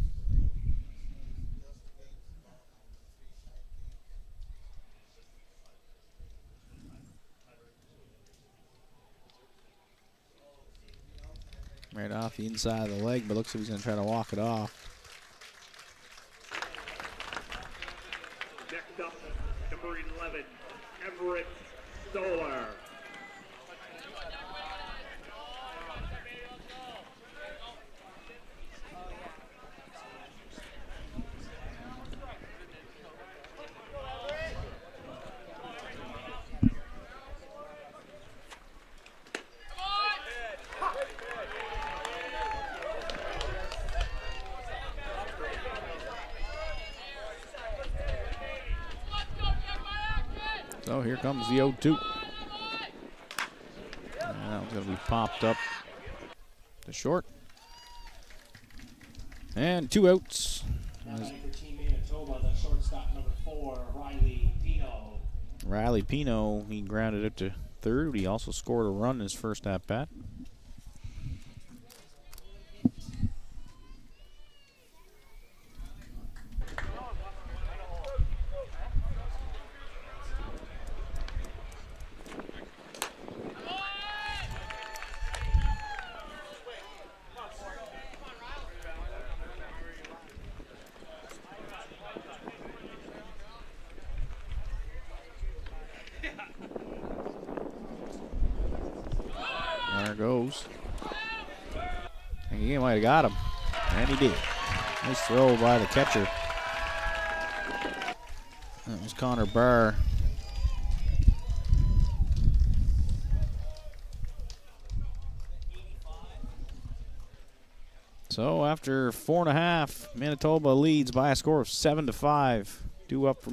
[SPEAKER 1] Right off the inside of the leg, but looks like he's going to try to walk it off.
[SPEAKER 4] Next up, number 11, Everett Stoller.
[SPEAKER 1] So here comes the 0-2. And that one's going to be popped up to short. And 2 outs.
[SPEAKER 2] Now batting for Team Manitoba, the shortstop number 4, Riley Pino.
[SPEAKER 1] Riley Pino, he grounded it to third. He also scored a run in his first at bat. There goes. I think he might have got him. And he did. Nice throw by the catcher. That was Connor Barr. So after 4.5, Manitoba leads by a score of 7-5. 2 up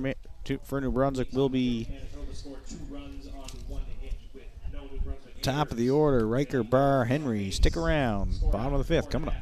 [SPEAKER 1] for New Brunswick will be
[SPEAKER 2] Manitoba scored 2 runs on 1 hit with no New Brunswick
[SPEAKER 1] top of the
[SPEAKER 2] hitters.
[SPEAKER 1] order. Riker, Barr, Henry. Stick around. Bottom of the 5th coming up.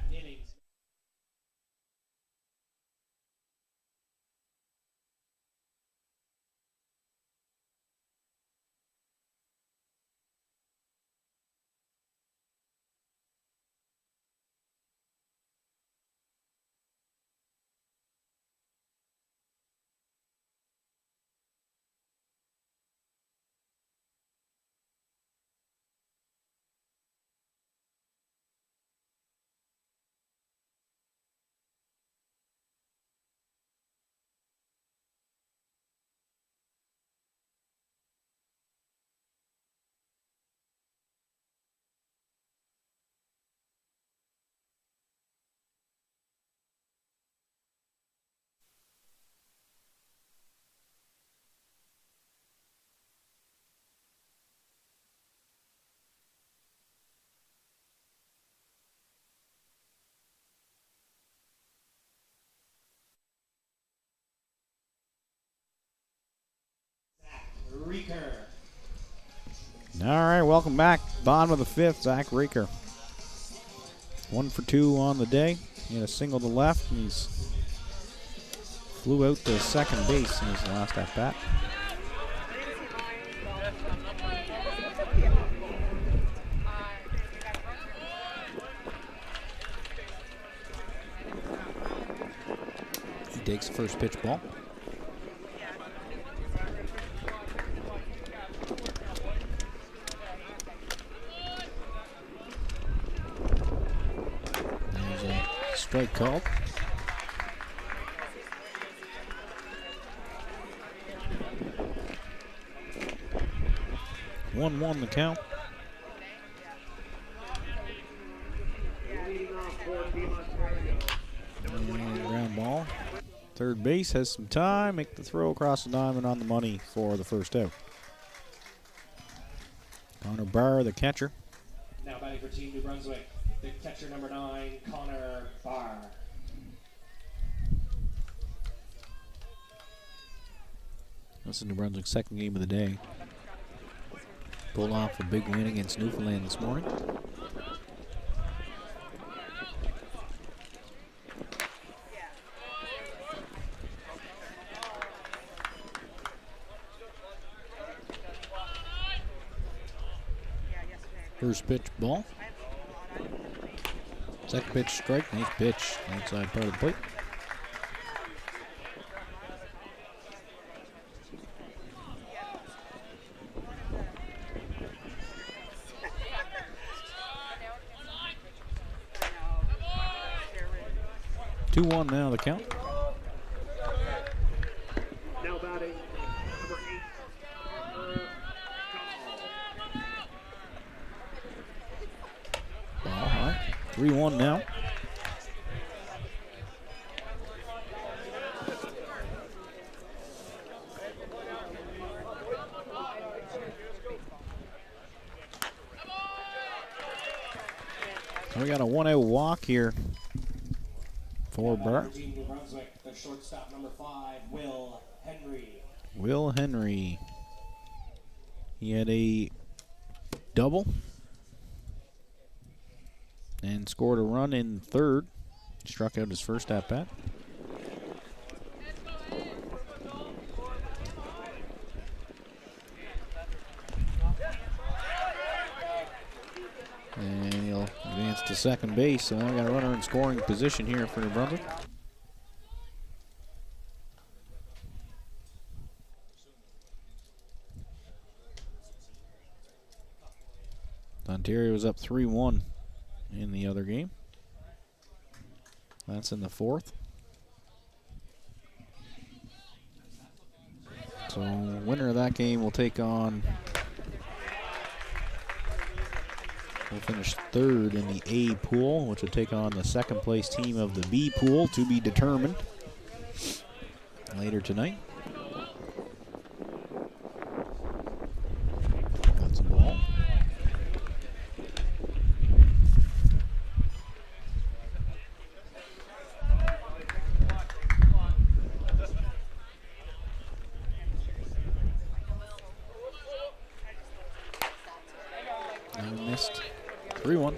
[SPEAKER 1] All right, welcome back. Bottom of the fifth, Zach Raker. 1 for 2 on the day. He had a single to left, and he's flew out to second base in his last at bat. He takes the first pitch ball. Strike called. One the count. And ground ball. Third base has some time. Make the throw across the diamond on the money for the first out. Connor Barr, the catcher.
[SPEAKER 2] Now batting for Team New Brunswick, the catcher number 9, Connor Barr.
[SPEAKER 1] This is New Brunswick's second game of the day. Pulled off a big win against Newfoundland this morning. First pitch, ball. Second pitch, strike. Nice pitch. Outside part of the plate. Two one now the count.
[SPEAKER 4] Now batting number 8,
[SPEAKER 1] Ball high. 3-1 now. We got a 1-out walk here for Barr.
[SPEAKER 2] Team New Brunswick, the shortstop number 5, Will Henry.
[SPEAKER 1] Will Henry. He had a double and scored a run in third. Struck out his first at bat. And he'll advance to second base. So now we got a runner in scoring position here for New Brunswick. Ontario was up 3-1 in the other game. That's in the fourth. So winner of that game will take on, will finish third in the A pool, which will take on the second place team of the B pool, to be determined later tonight. That's a ball. Missed. 3-1.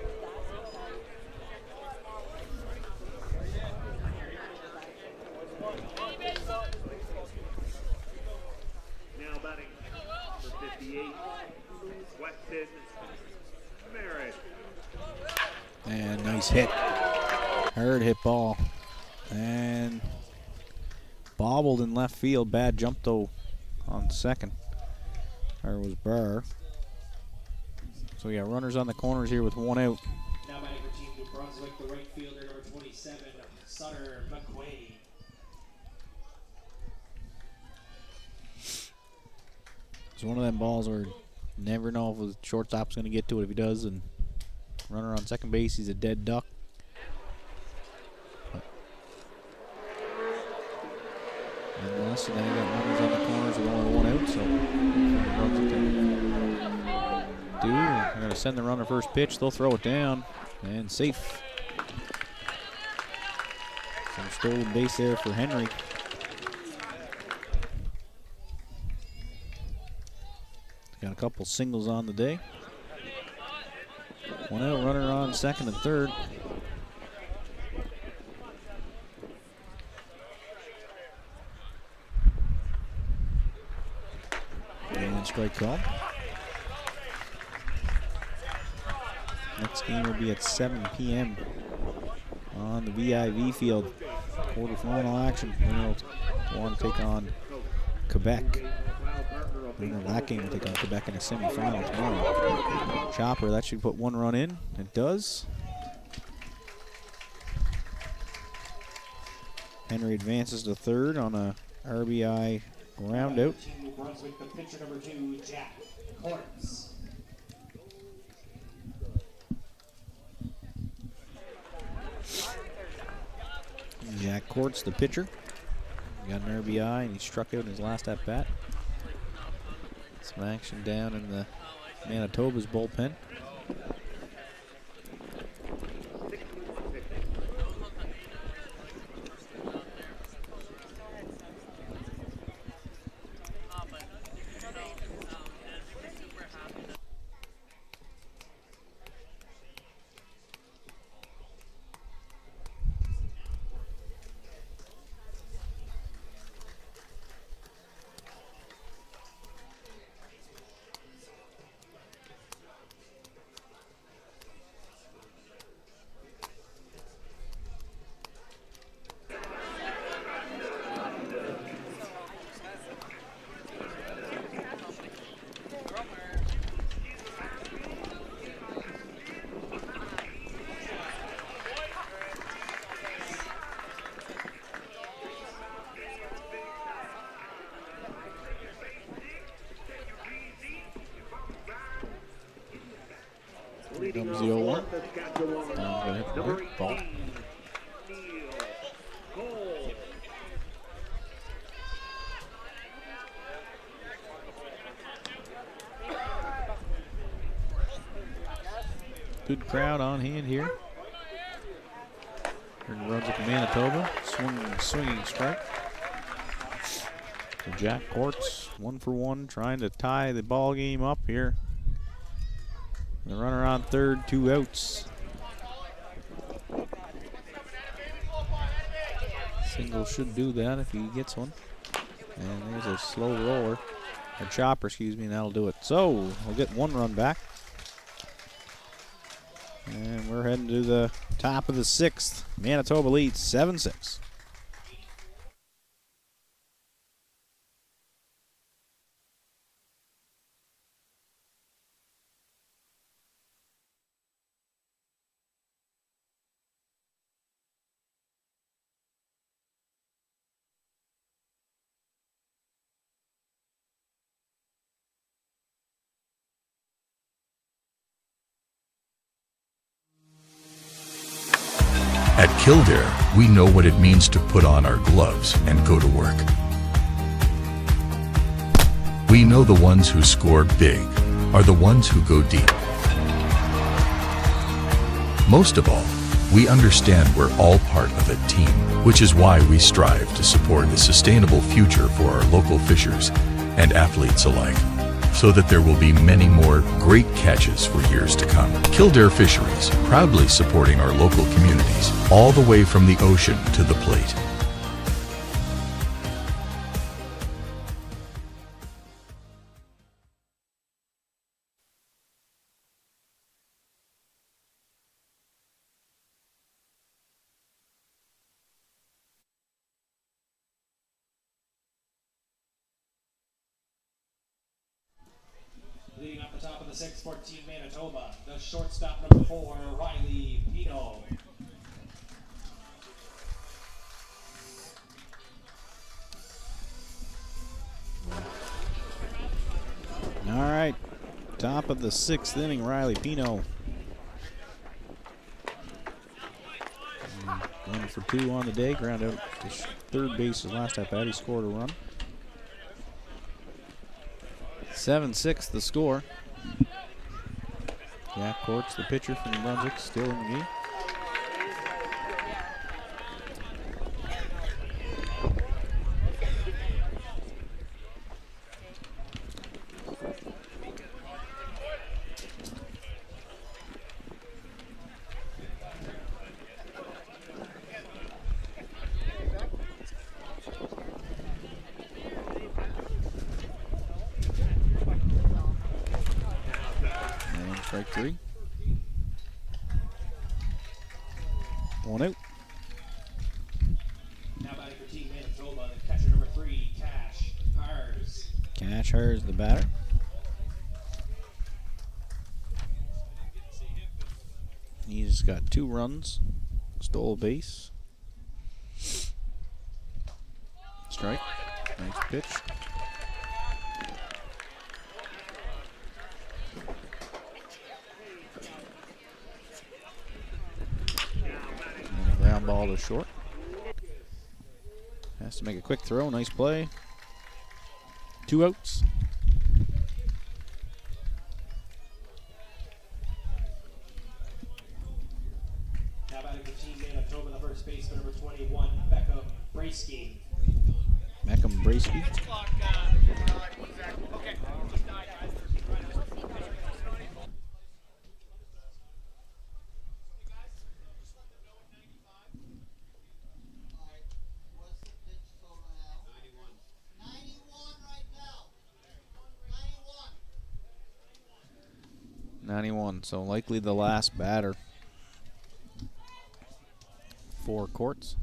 [SPEAKER 4] now batting for 58, Weston Merritt.
[SPEAKER 1] And nice hit. Hard hit ball. And bobbled in left field. Bad jump though on second. There was Barr. So we got runners on the corners here with 1 out.
[SPEAKER 2] Now batting for Team New Brunswick, the right fielder number 27, Sutter McQuaid.
[SPEAKER 1] It's one of them balls where you never know if the shortstop's going to get to it. If he does, and runner on second base, he's a dead duck. Unless, and then you got runners on the corners with only 1 out, so they're going to send the runner first pitch. They'll throw it down, and safe. Some stolen base there for Henry. Got a couple singles on the day. One out, runner on second and third. And strike call. Next game will be at 7 p.m. on the VIV field. Quarterfinal action. Winner will want to take on Quebec. Winner of that game will take on Quebec in a semifinal tomorrow. Chopper, that should put one run in. It does. Henry advances to third on a RBI ground out.
[SPEAKER 2] New Brunswick, the pitcher number 2, Jack Cortz.
[SPEAKER 1] Jack Cortz, the pitcher. Got an RBI and he struck out in his last at bat. Some action down in the Manitoba's bullpen. Here comes the 0-1. Ball. Good crowd on hand here. Here in Brunswick, Manitoba. Swinging strike. So Jack Cortz, 1 for 1, trying to tie the ball game up here. The runner on third, 2 outs. Single should do that if he gets one. And there's a slow roller, or chopper, excuse me, and that'll do it. So we'll get 1 run back. And we're heading to the top of the 6th. Manitoba leads 7-6.
[SPEAKER 3] At Kildare, we know what it means to put on our gloves and go to work. We know the ones who score big are the ones who go deep. Most of all, we understand we're all part of a team, which is why we strive to support a sustainable future for our local fishers and athletes alike, so that there will be many more great catches for years to come. Kildare Fisheries, proudly supporting our local communities, all the way from the ocean to the plate.
[SPEAKER 2] Leading up the top of the 6th for Team Manitoba, the shortstop number 4, Riley Pino.
[SPEAKER 1] All right, top of the 6th inning, Riley Pino. 1 for 2 on the day, ground out to third base his last at bat. He scored a run. 7-6 the score. Jack Cortz, the pitcher from New Brunswick, still in the game. 1 out.
[SPEAKER 2] Now batting for Team Manitoba, the catcher number 3, Cash Hars.
[SPEAKER 1] Cash Hars the batter. He's got 2 runs, stole a base. Strike. Nice pitch. And a ground ball to short. Has to make a quick throw. Nice play. 2 outs.
[SPEAKER 2] Now batting for Team Manitoba, the first baseman number 21, Beckham Bracey.
[SPEAKER 1] Beckham Bracey. So likely the last batter for Courts.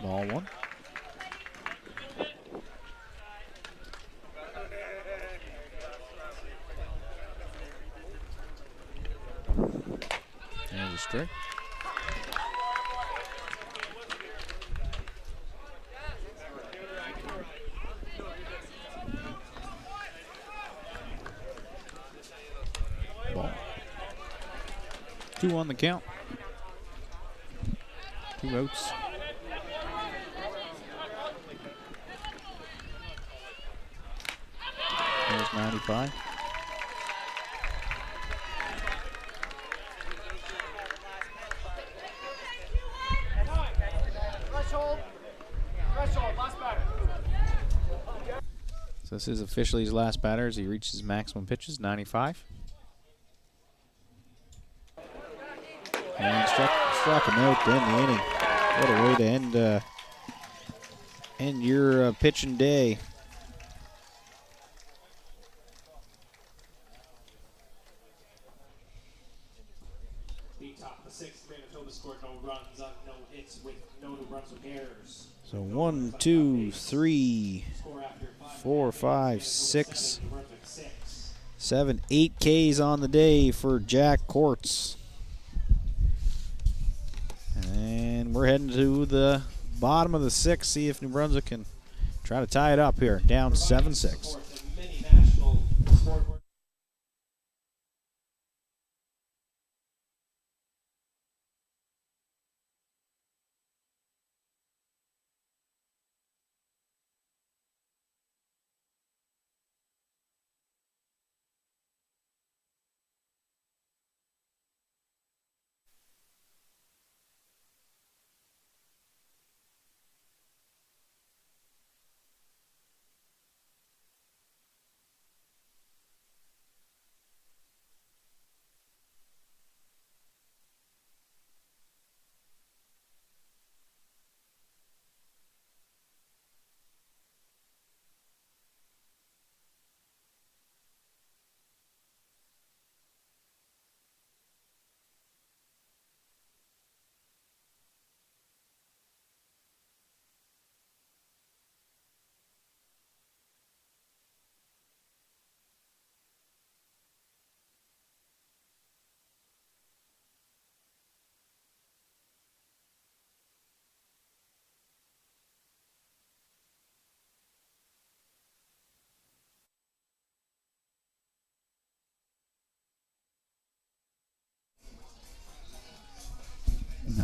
[SPEAKER 1] Ball 1. There's a strike. Ball. 2 on the count. 2 outs. There's 95. So this is officially his last batter as he reaches maximum pitches, 95. And struck him out to end the inning. What a way to end your pitching day.
[SPEAKER 2] The top of the 6th, Manitoba scored no runs on no hits with no runs with errors.
[SPEAKER 1] So 1, 2, 3, 4, 5, 6, 7, 8 Ks on the day for Jack Courts. And we're heading to the bottom of the 6th, see if New Brunswick can try to tie it up here, down 7-6.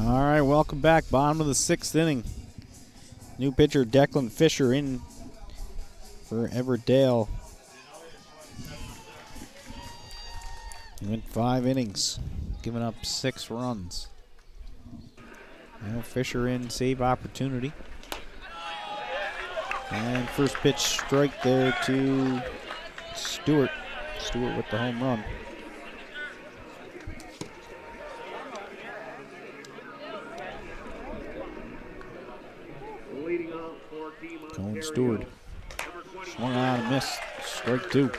[SPEAKER 1] All right, welcome back. Bottom of the 6th inning. New pitcher Declan Fisher in for Everdale. He went 5 innings, giving up 6 runs. Now Fisher in, save opportunity. And first pitch strike there to Stewart. Stewart with the home run. Cone Stewart swung out and missed. Strike two.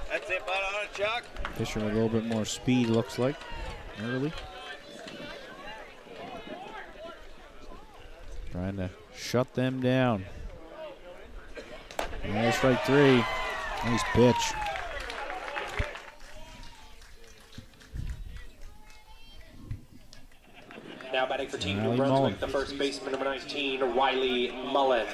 [SPEAKER 8] That's it, bud, on it, Chuck.
[SPEAKER 1] Fisher with a little bit more speed, looks like, early. Trying to shut them down. There's strike three. Nice pitch.
[SPEAKER 7] Now batting for Team
[SPEAKER 1] Riley
[SPEAKER 7] New Brunswick,
[SPEAKER 1] Mullen.
[SPEAKER 7] the first baseman, number 19, Riley Mullen.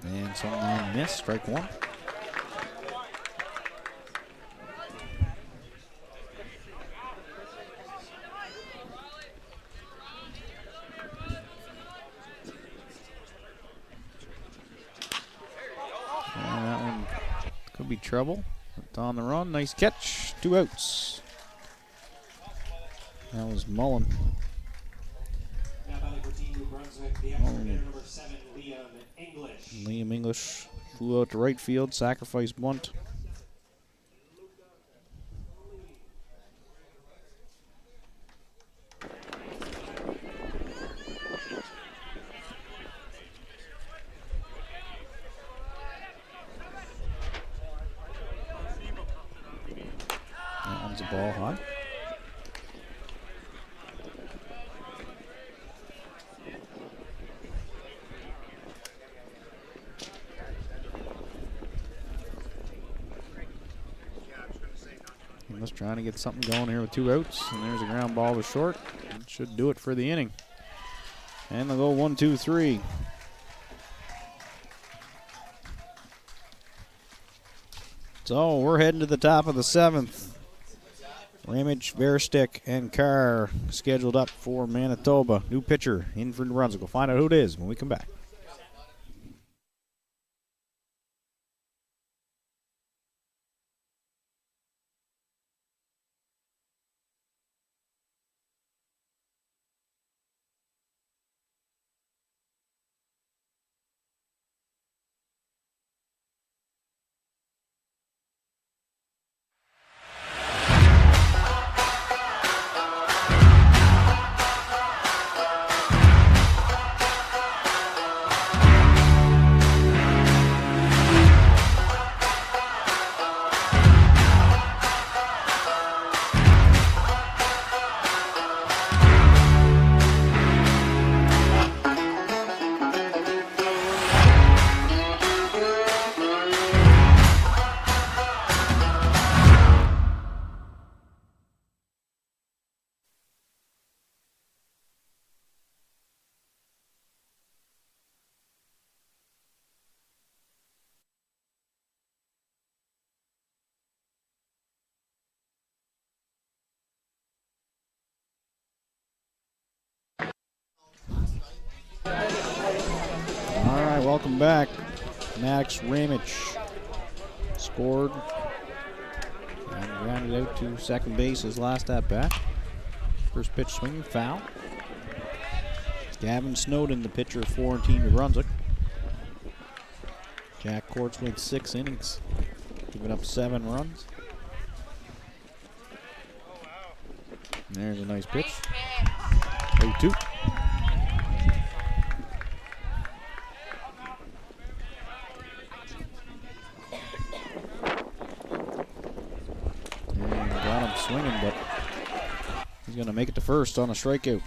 [SPEAKER 1] And someone missed. Strike one. That one could be trouble. It's on the run. Nice catch. 2 outs. That was Mullen.
[SPEAKER 2] Now batting for Team New Brunswick, the extra hitter number 7, Liam English.
[SPEAKER 1] Liam English flew out to right field. Sacrifice bunt. That one's a ball high. English trying to get something going here with 2 outs, and there's a ground ball to short. That should do it for the inning. And they'll go 1, 2, 3. So we're heading to the top of the 7th. Ramage, Verstick, and Carr scheduled up for Manitoba. New pitcher in for New Brunswick. We'll find out who it is when we come back. All right, welcome back. Maddox Ramage scored and grounded out to second base his last at bat. First pitch swinging foul. Gavin Snowden, the pitcher for Team New Brunswick. Jack Courts went 6 innings, giving up 7 runs. And there's a nice pitch. 0-2. And got him swinging, but he's going to make it to first on a strikeout.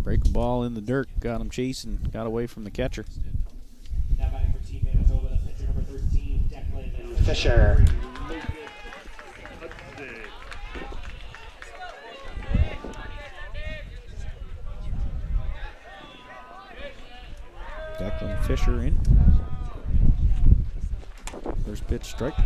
[SPEAKER 1] Breaking ball in the dirt, got him chasing, got away from the catcher.
[SPEAKER 2] Now batting for Team Manitoba, the pitcher number 13, Declan
[SPEAKER 7] Fisher.
[SPEAKER 1] Declan Fisher in. First pitch strike.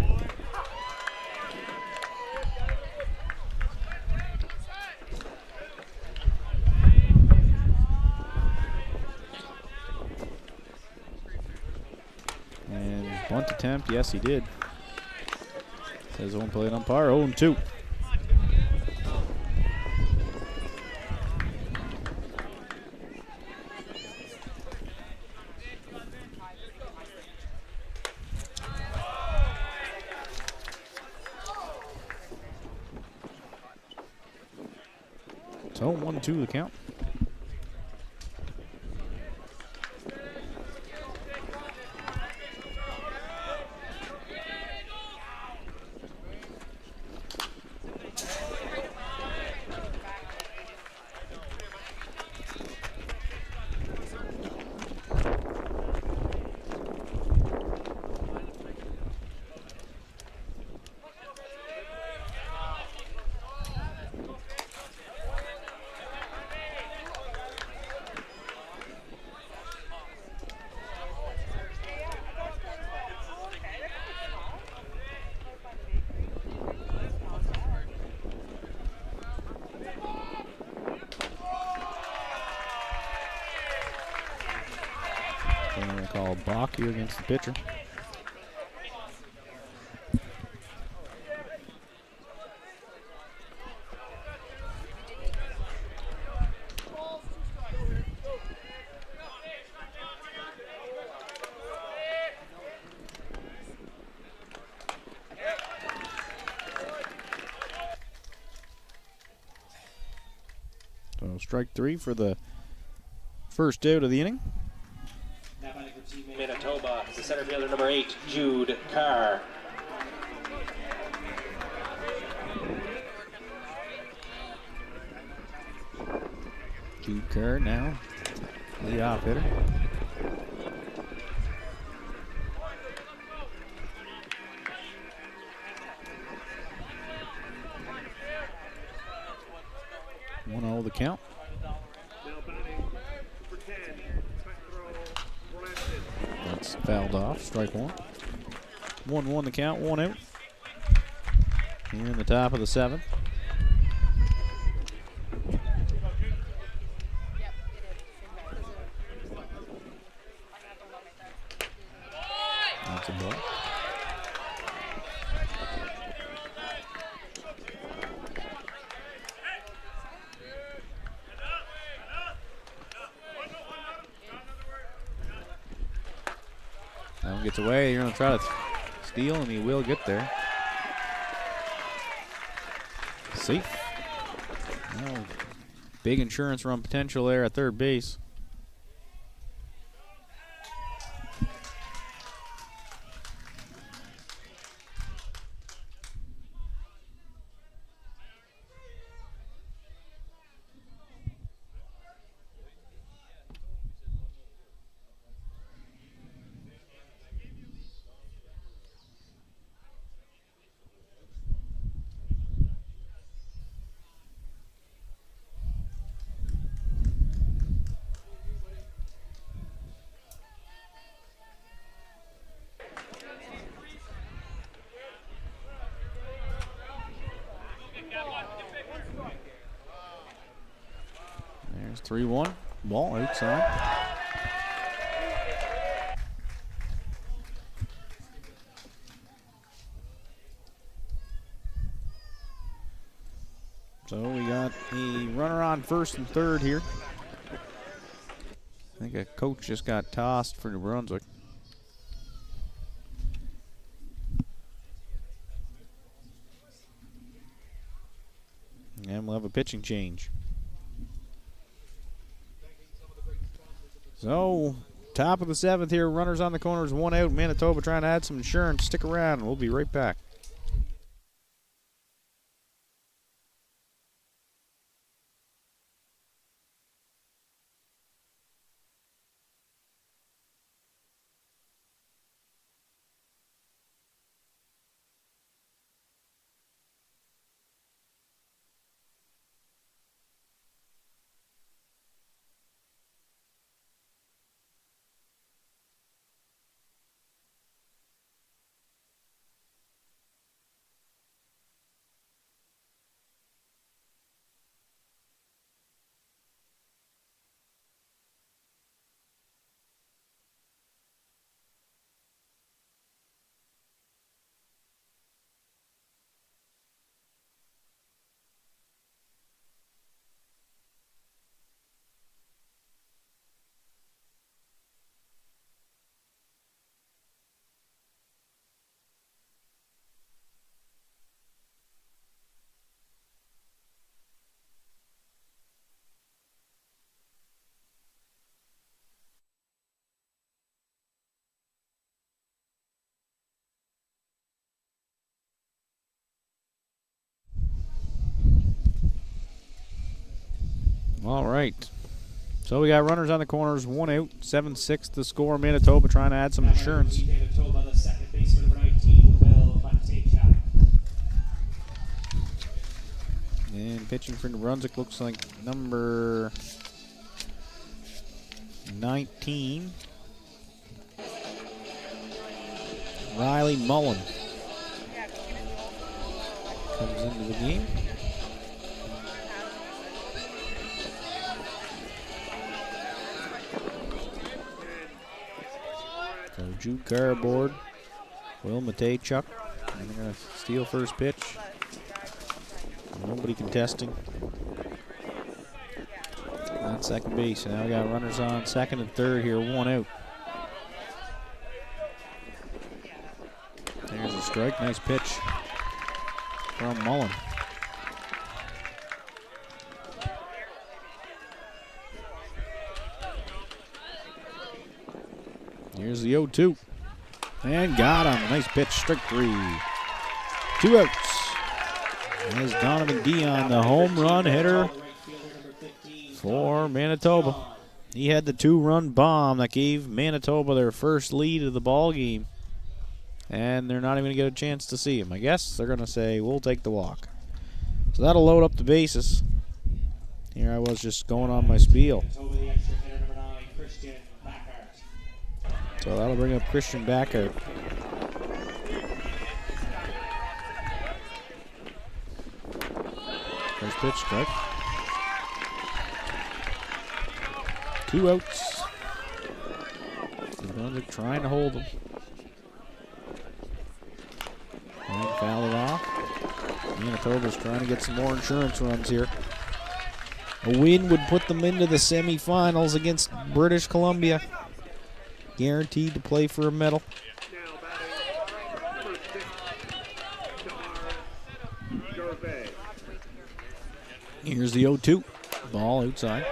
[SPEAKER 1] And bunt attempt, yes he did. Says home plate umpire, 0-2. So 1-2 the count. They're going to call balk here against the pitcher. So strike 3 for the first out of the inning.
[SPEAKER 2] Now batting for Team
[SPEAKER 7] Manitoba, the center fielder number 8, Jude Carr.
[SPEAKER 1] Jude Kerr now, leadoff hitter. One-0 the count.
[SPEAKER 4] Now batting for 10, Petro Brandon.
[SPEAKER 1] That's fouled off. Strike 1. 1-1 the count. 1 out. Here in the top of the 7th. That's a ball. That one gets away. You're going to try to steal, and he will get there. Safe. Well, big insurance run potential there at third base. There's 3-1. Ball outside. So we got the runner on first and third here. I think a coach just got tossed for New Brunswick. And we'll have a pitching change. So, top of the 7th here. Runners on the corners, 1 out. Manitoba trying to add some insurance. Stick around. We'll be right back. All right. So we got runners on the corners, 1 out, 7-6 the score. Manitoba trying to add some insurance.
[SPEAKER 2] Manitoba, the second baseman, number 19, Will Matejchuk.
[SPEAKER 1] And pitching for New Brunswick looks like number 19, Riley Mullen, comes into the game. So Jude Carr aboard, Will Matejchuk, and they're going to steal first pitch. Nobody contesting. On second base. Now we got runners on second and third here, 1 out. There's a strike. Nice pitch from Mullen. Here's the 0-2. And got him. Nice pitch. Strike 3. 2 outs. There's Donovan Dion, the home run hitter for Manitoba. He had the 2-run bomb that gave Manitoba their first lead of the ball game. And they're not even going to get a chance to see him. I guess they're going to say, we'll take the walk. So that'll load up the bases. Here I was just going on my spiel. So that'll bring up Christian Backhart. First pitch, strike. 2 outs. New Brunswick trying to hold them. And foul it off. Manitoba's trying to get some more insurance runs here. A win would put them into the semifinals against British Columbia. Guaranteed to play for a medal. Here's the 0-2. Ball outside.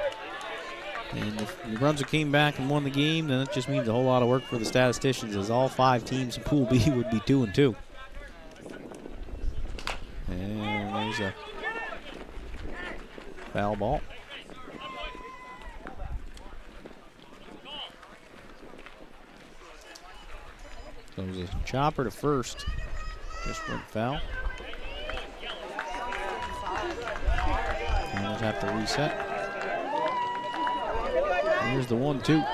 [SPEAKER 1] And if New Brunswick came back and won the game, then it just means a whole lot of work for the statisticians, as all 5 teams in Pool B would be 2-2. And there's a foul ball. So it was a chopper to first. Just went foul. And we'll have to reset. Here's the 1-2.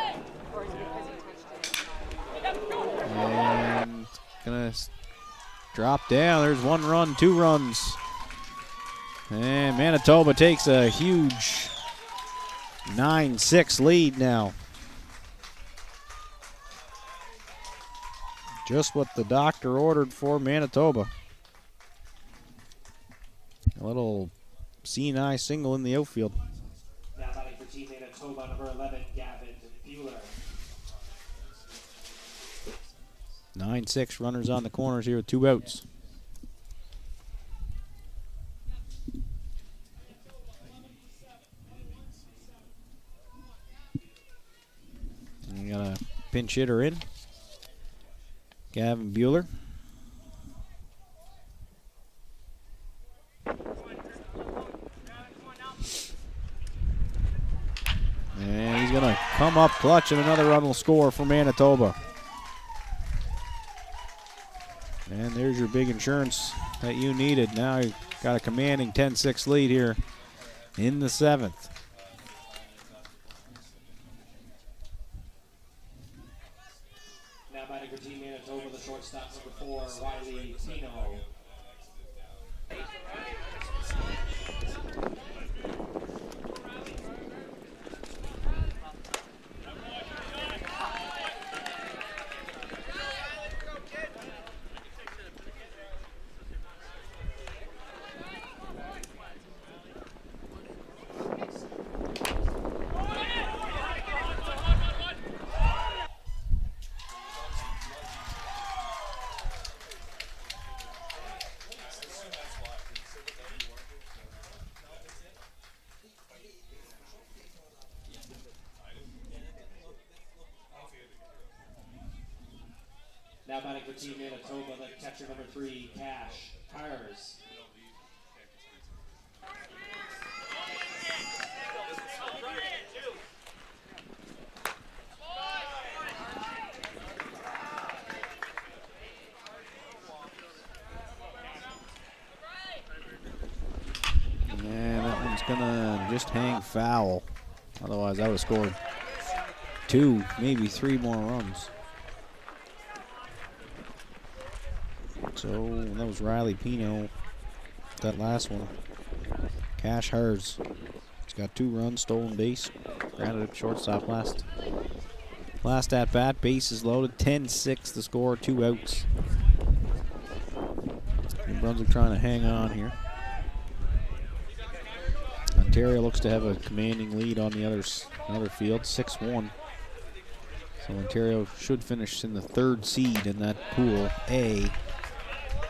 [SPEAKER 1] And gonna drop down. There's 1 run, 2 runs. And Manitoba takes a huge 9-6 lead now. Just what the doctor ordered for Manitoba. A little C&I single in the outfield.
[SPEAKER 2] Now batting for Team Manitoba, number 11, Gavin Bueller.
[SPEAKER 1] 9-6 runners on the corners here with 2 outs. And we got a pinch hitter in. Gavin Bueller. And he's going to come up clutch, and another run will score for Manitoba. And there's your big insurance that you needed. Now you've got a commanding 10-6 lead here in the 7th.
[SPEAKER 2] Now batting for Team Manitoba, the shortstop, number 4, Riley Tino. Now batting for Team Manitoba, the catcher number 3, Cash Kyers.
[SPEAKER 1] gonna just hang foul. Otherwise, I would have scored 2, maybe 3 more runs. So that was Riley Pino. That last one. Cash Hers. He's got 2 runs, stolen base. Grounded at shortstop last at bat. Bases loaded. 10-6 the score. 2 outs. New Brunswick trying to hang on here. Ontario looks to have a commanding lead on the other field, 6-1. So Ontario should finish in the 3rd seed in that pool A.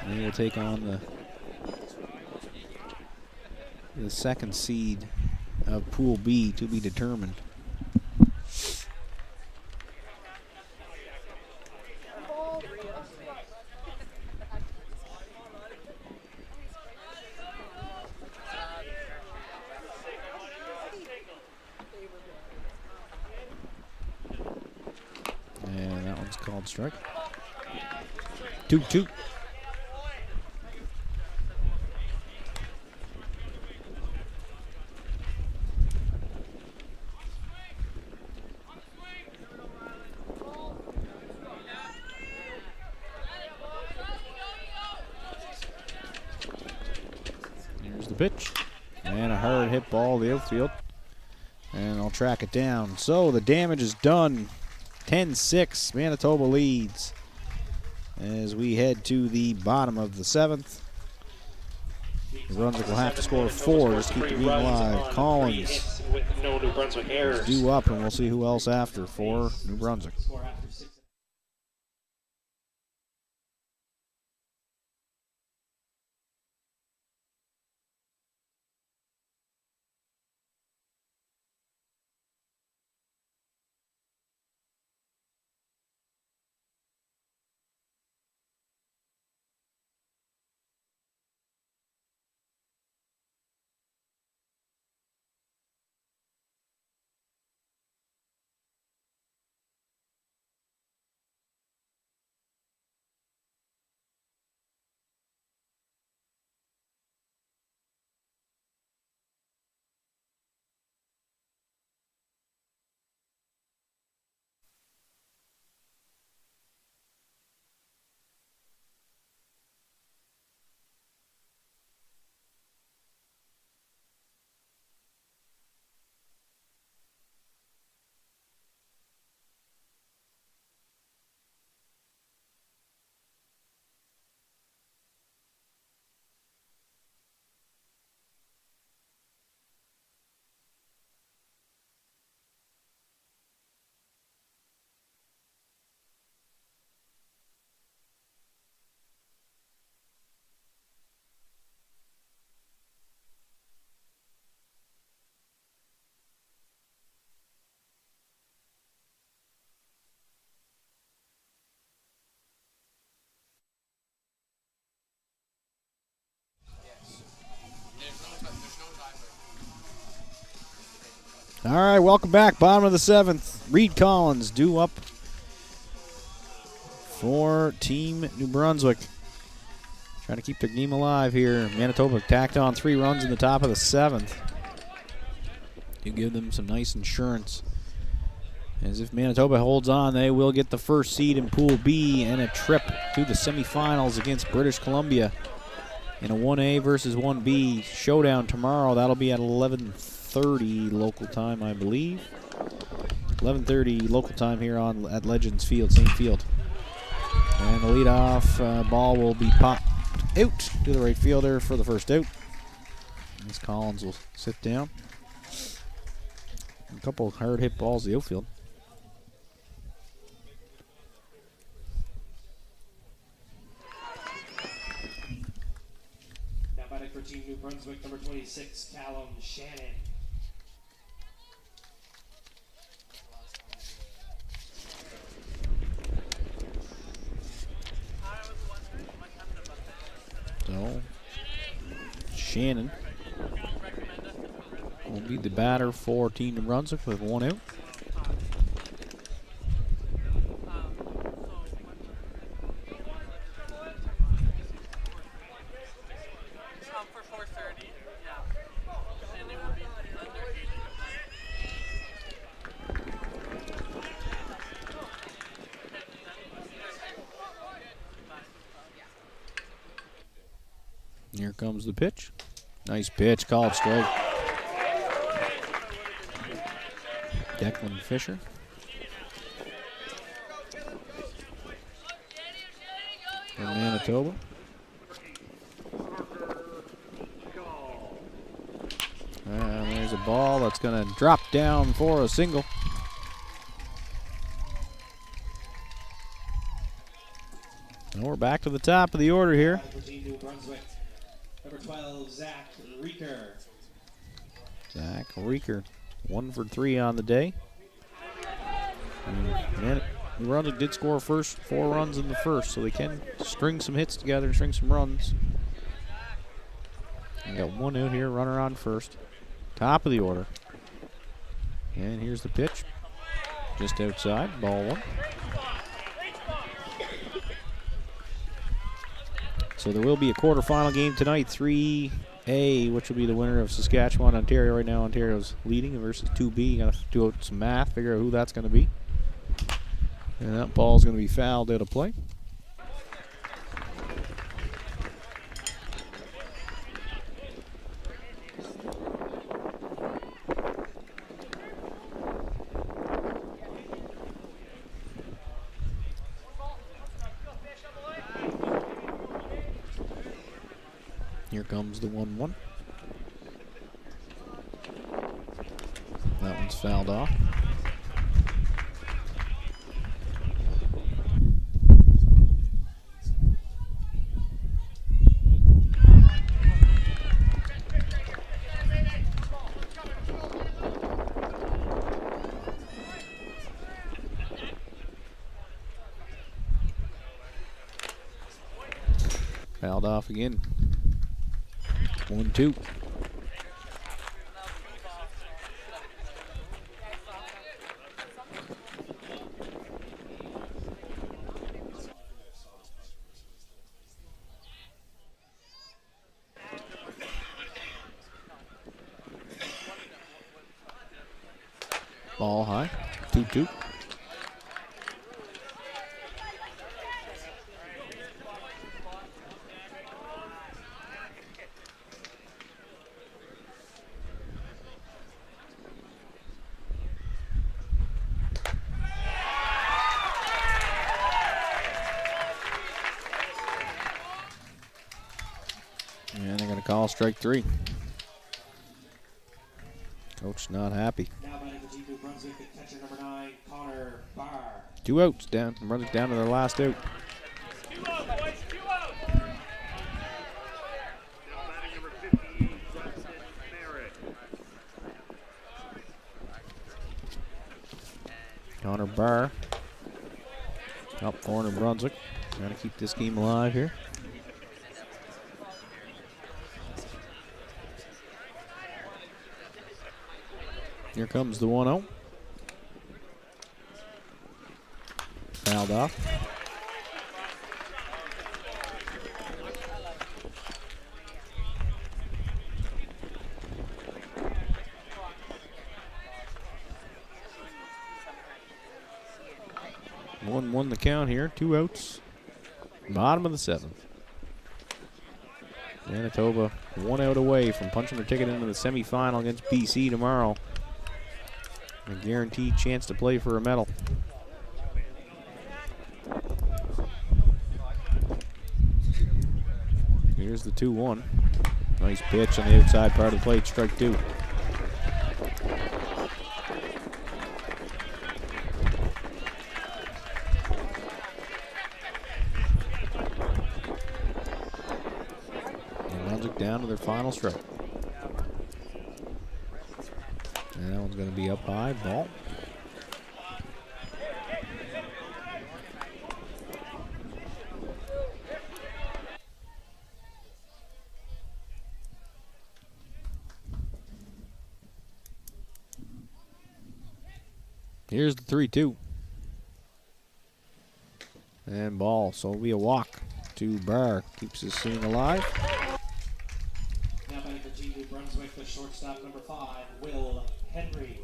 [SPEAKER 1] And they will take on the 2nd seed of Pool B to be determined. And that one's called strike. 2-2. Pitch and a hard hit ball to the outfield, and I'll track it down. So the damage is done. 10-6 Manitoba leads as we head to the bottom of the 7th. The Brunswick will have to score 4 to keep the game alive. Collins is due up, and we'll see who else after for New Brunswick. All right, welcome back. Bottom of the 7th. Reed Collins due up for Team New Brunswick. Trying to keep their game alive here. Manitoba tacked on 3 runs in the top of the 7th. You give them some nice insurance. As if Manitoba holds on, they will get the 1st seed in Pool B and a trip to the semifinals against British Columbia in a 1A versus 1B showdown tomorrow. That'll be at 11:30 local time, I believe. 11:30 local time here at Legends Field, same field. And the leadoff ball will be popped out to the right fielder for the 1st out. As Collins will sit down. A couple of hard hit balls to the outfield.
[SPEAKER 2] Now batting for Team New Brunswick, number 26, Callum Shannon.
[SPEAKER 1] So, Shannon will be the batter for Team New Brunswick with 1 out. Here comes the pitch. Nice pitch, called strike. Declan Fisher. From Manitoba. And there's a ball that's going to drop down for a single. And we're back to the top of the order here.
[SPEAKER 2] New Brunswick. Number 12, Zach Rieker.
[SPEAKER 1] Zach Rieker, 1 for 3 on the day. And New Brunswick did score 4 runs in the first, so they can string some hits together and string some runs. We got 1 out here, runner on first. Top of the order. And here's the pitch. Just outside, ball 1. So there will be a quarterfinal game tonight, 3A, which will be the winner of Saskatchewan, Ontario. Right now, Ontario's leading versus 2B. You got to do out some math, figure out who that's going to be. And that ball's going to be fouled out of play. Here comes the 1-1. That one's fouled off. Fouled off again. 1-2. Ball high. 2-2. And they're going to call strike 3. Coach not happy.
[SPEAKER 2] Now batting for Team New Brunswick, the catcher number 9, Connor Barr.
[SPEAKER 1] 2 outs down. Running down to their last out.
[SPEAKER 4] 2 out, boys, 2 out. Now batting number 58, Justin Merritt.
[SPEAKER 1] Connor Barr. Up for New Brunswick. Trying to keep this game alive here. Here comes the 1-0. Fouled off. Won the count here. 2 outs. Bottom of the 7th. Manitoba 1 out away from punching their ticket into the semifinal against BC tomorrow. A guaranteed chance to play for a medal. Here's the 2-1. Nice pitch on the outside part of the plate, strike 2. And Brunswick down to their final strike. And that one's going to be up high, ball. Here's the 3-2. And ball, so it'll be a walk to Barr. Keeps his swing alive.
[SPEAKER 2] Now batting for Team New Brunswick, the shortstop number 5, Will Henry.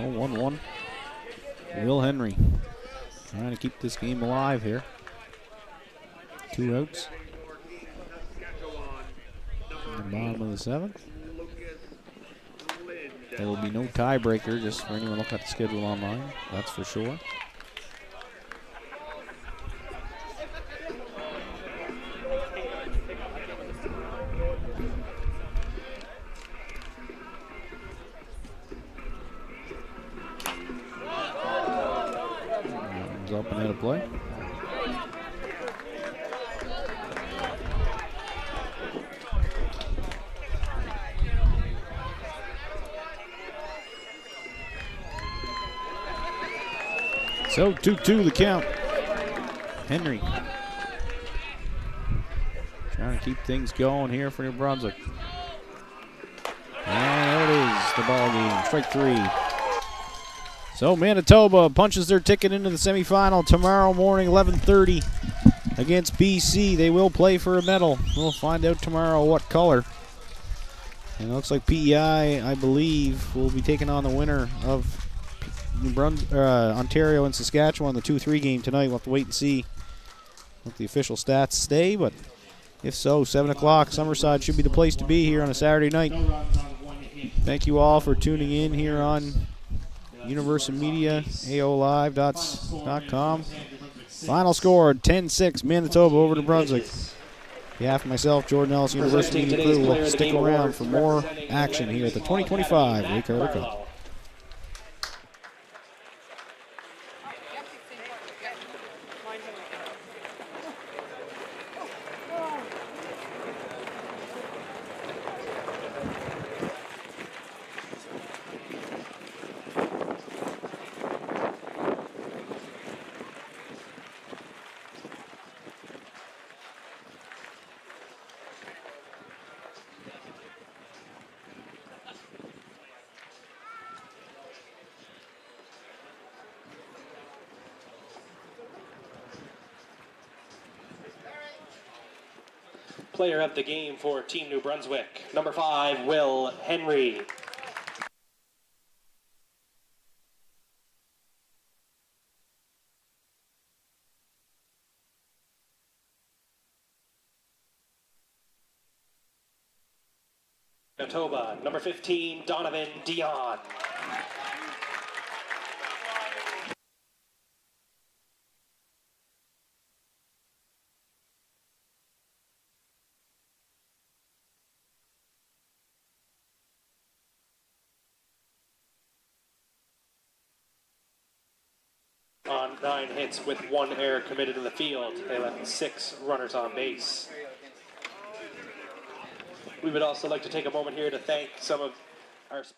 [SPEAKER 1] 1-1. Will Henry trying to keep this game alive here. 2 outs. In the bottom of the 7th. There will be no tiebreaker, just for anyone looking at the schedule online, that's for sure. Up and out of play. So 2-2 the count. Henry trying to keep things going here for New Brunswick. And there it is, the ball game. Strike 3. So Manitoba punches their ticket into the semifinal tomorrow morning, 11:30 against BC. They will play for a medal. We'll find out tomorrow what color. And it looks like PEI, I believe, will be taking on the winner of Ontario and Saskatchewan, the 2-3 game tonight. We'll have to wait and see what the official stats stay, but if so, 7 o'clock, Summerside should be the place to be here on a Saturday night. Thank you all for tuning in here on Universal Media, AOLive.com. Final score, 10-6, Manitoba over to Brunswick. On behalf of myself, Jordan Ellis, Universal Media crew, will stick around for more action here at the 2025 Ray Carter Cup.
[SPEAKER 7] Player of the game for Team New Brunswick, number 5, Will Henry. Manitoba, number 15, Donovan Dion. On 9 hits with 1 error committed in the field. They left 6 runners on base. We would also like to take a moment here to thank some of our sponsors.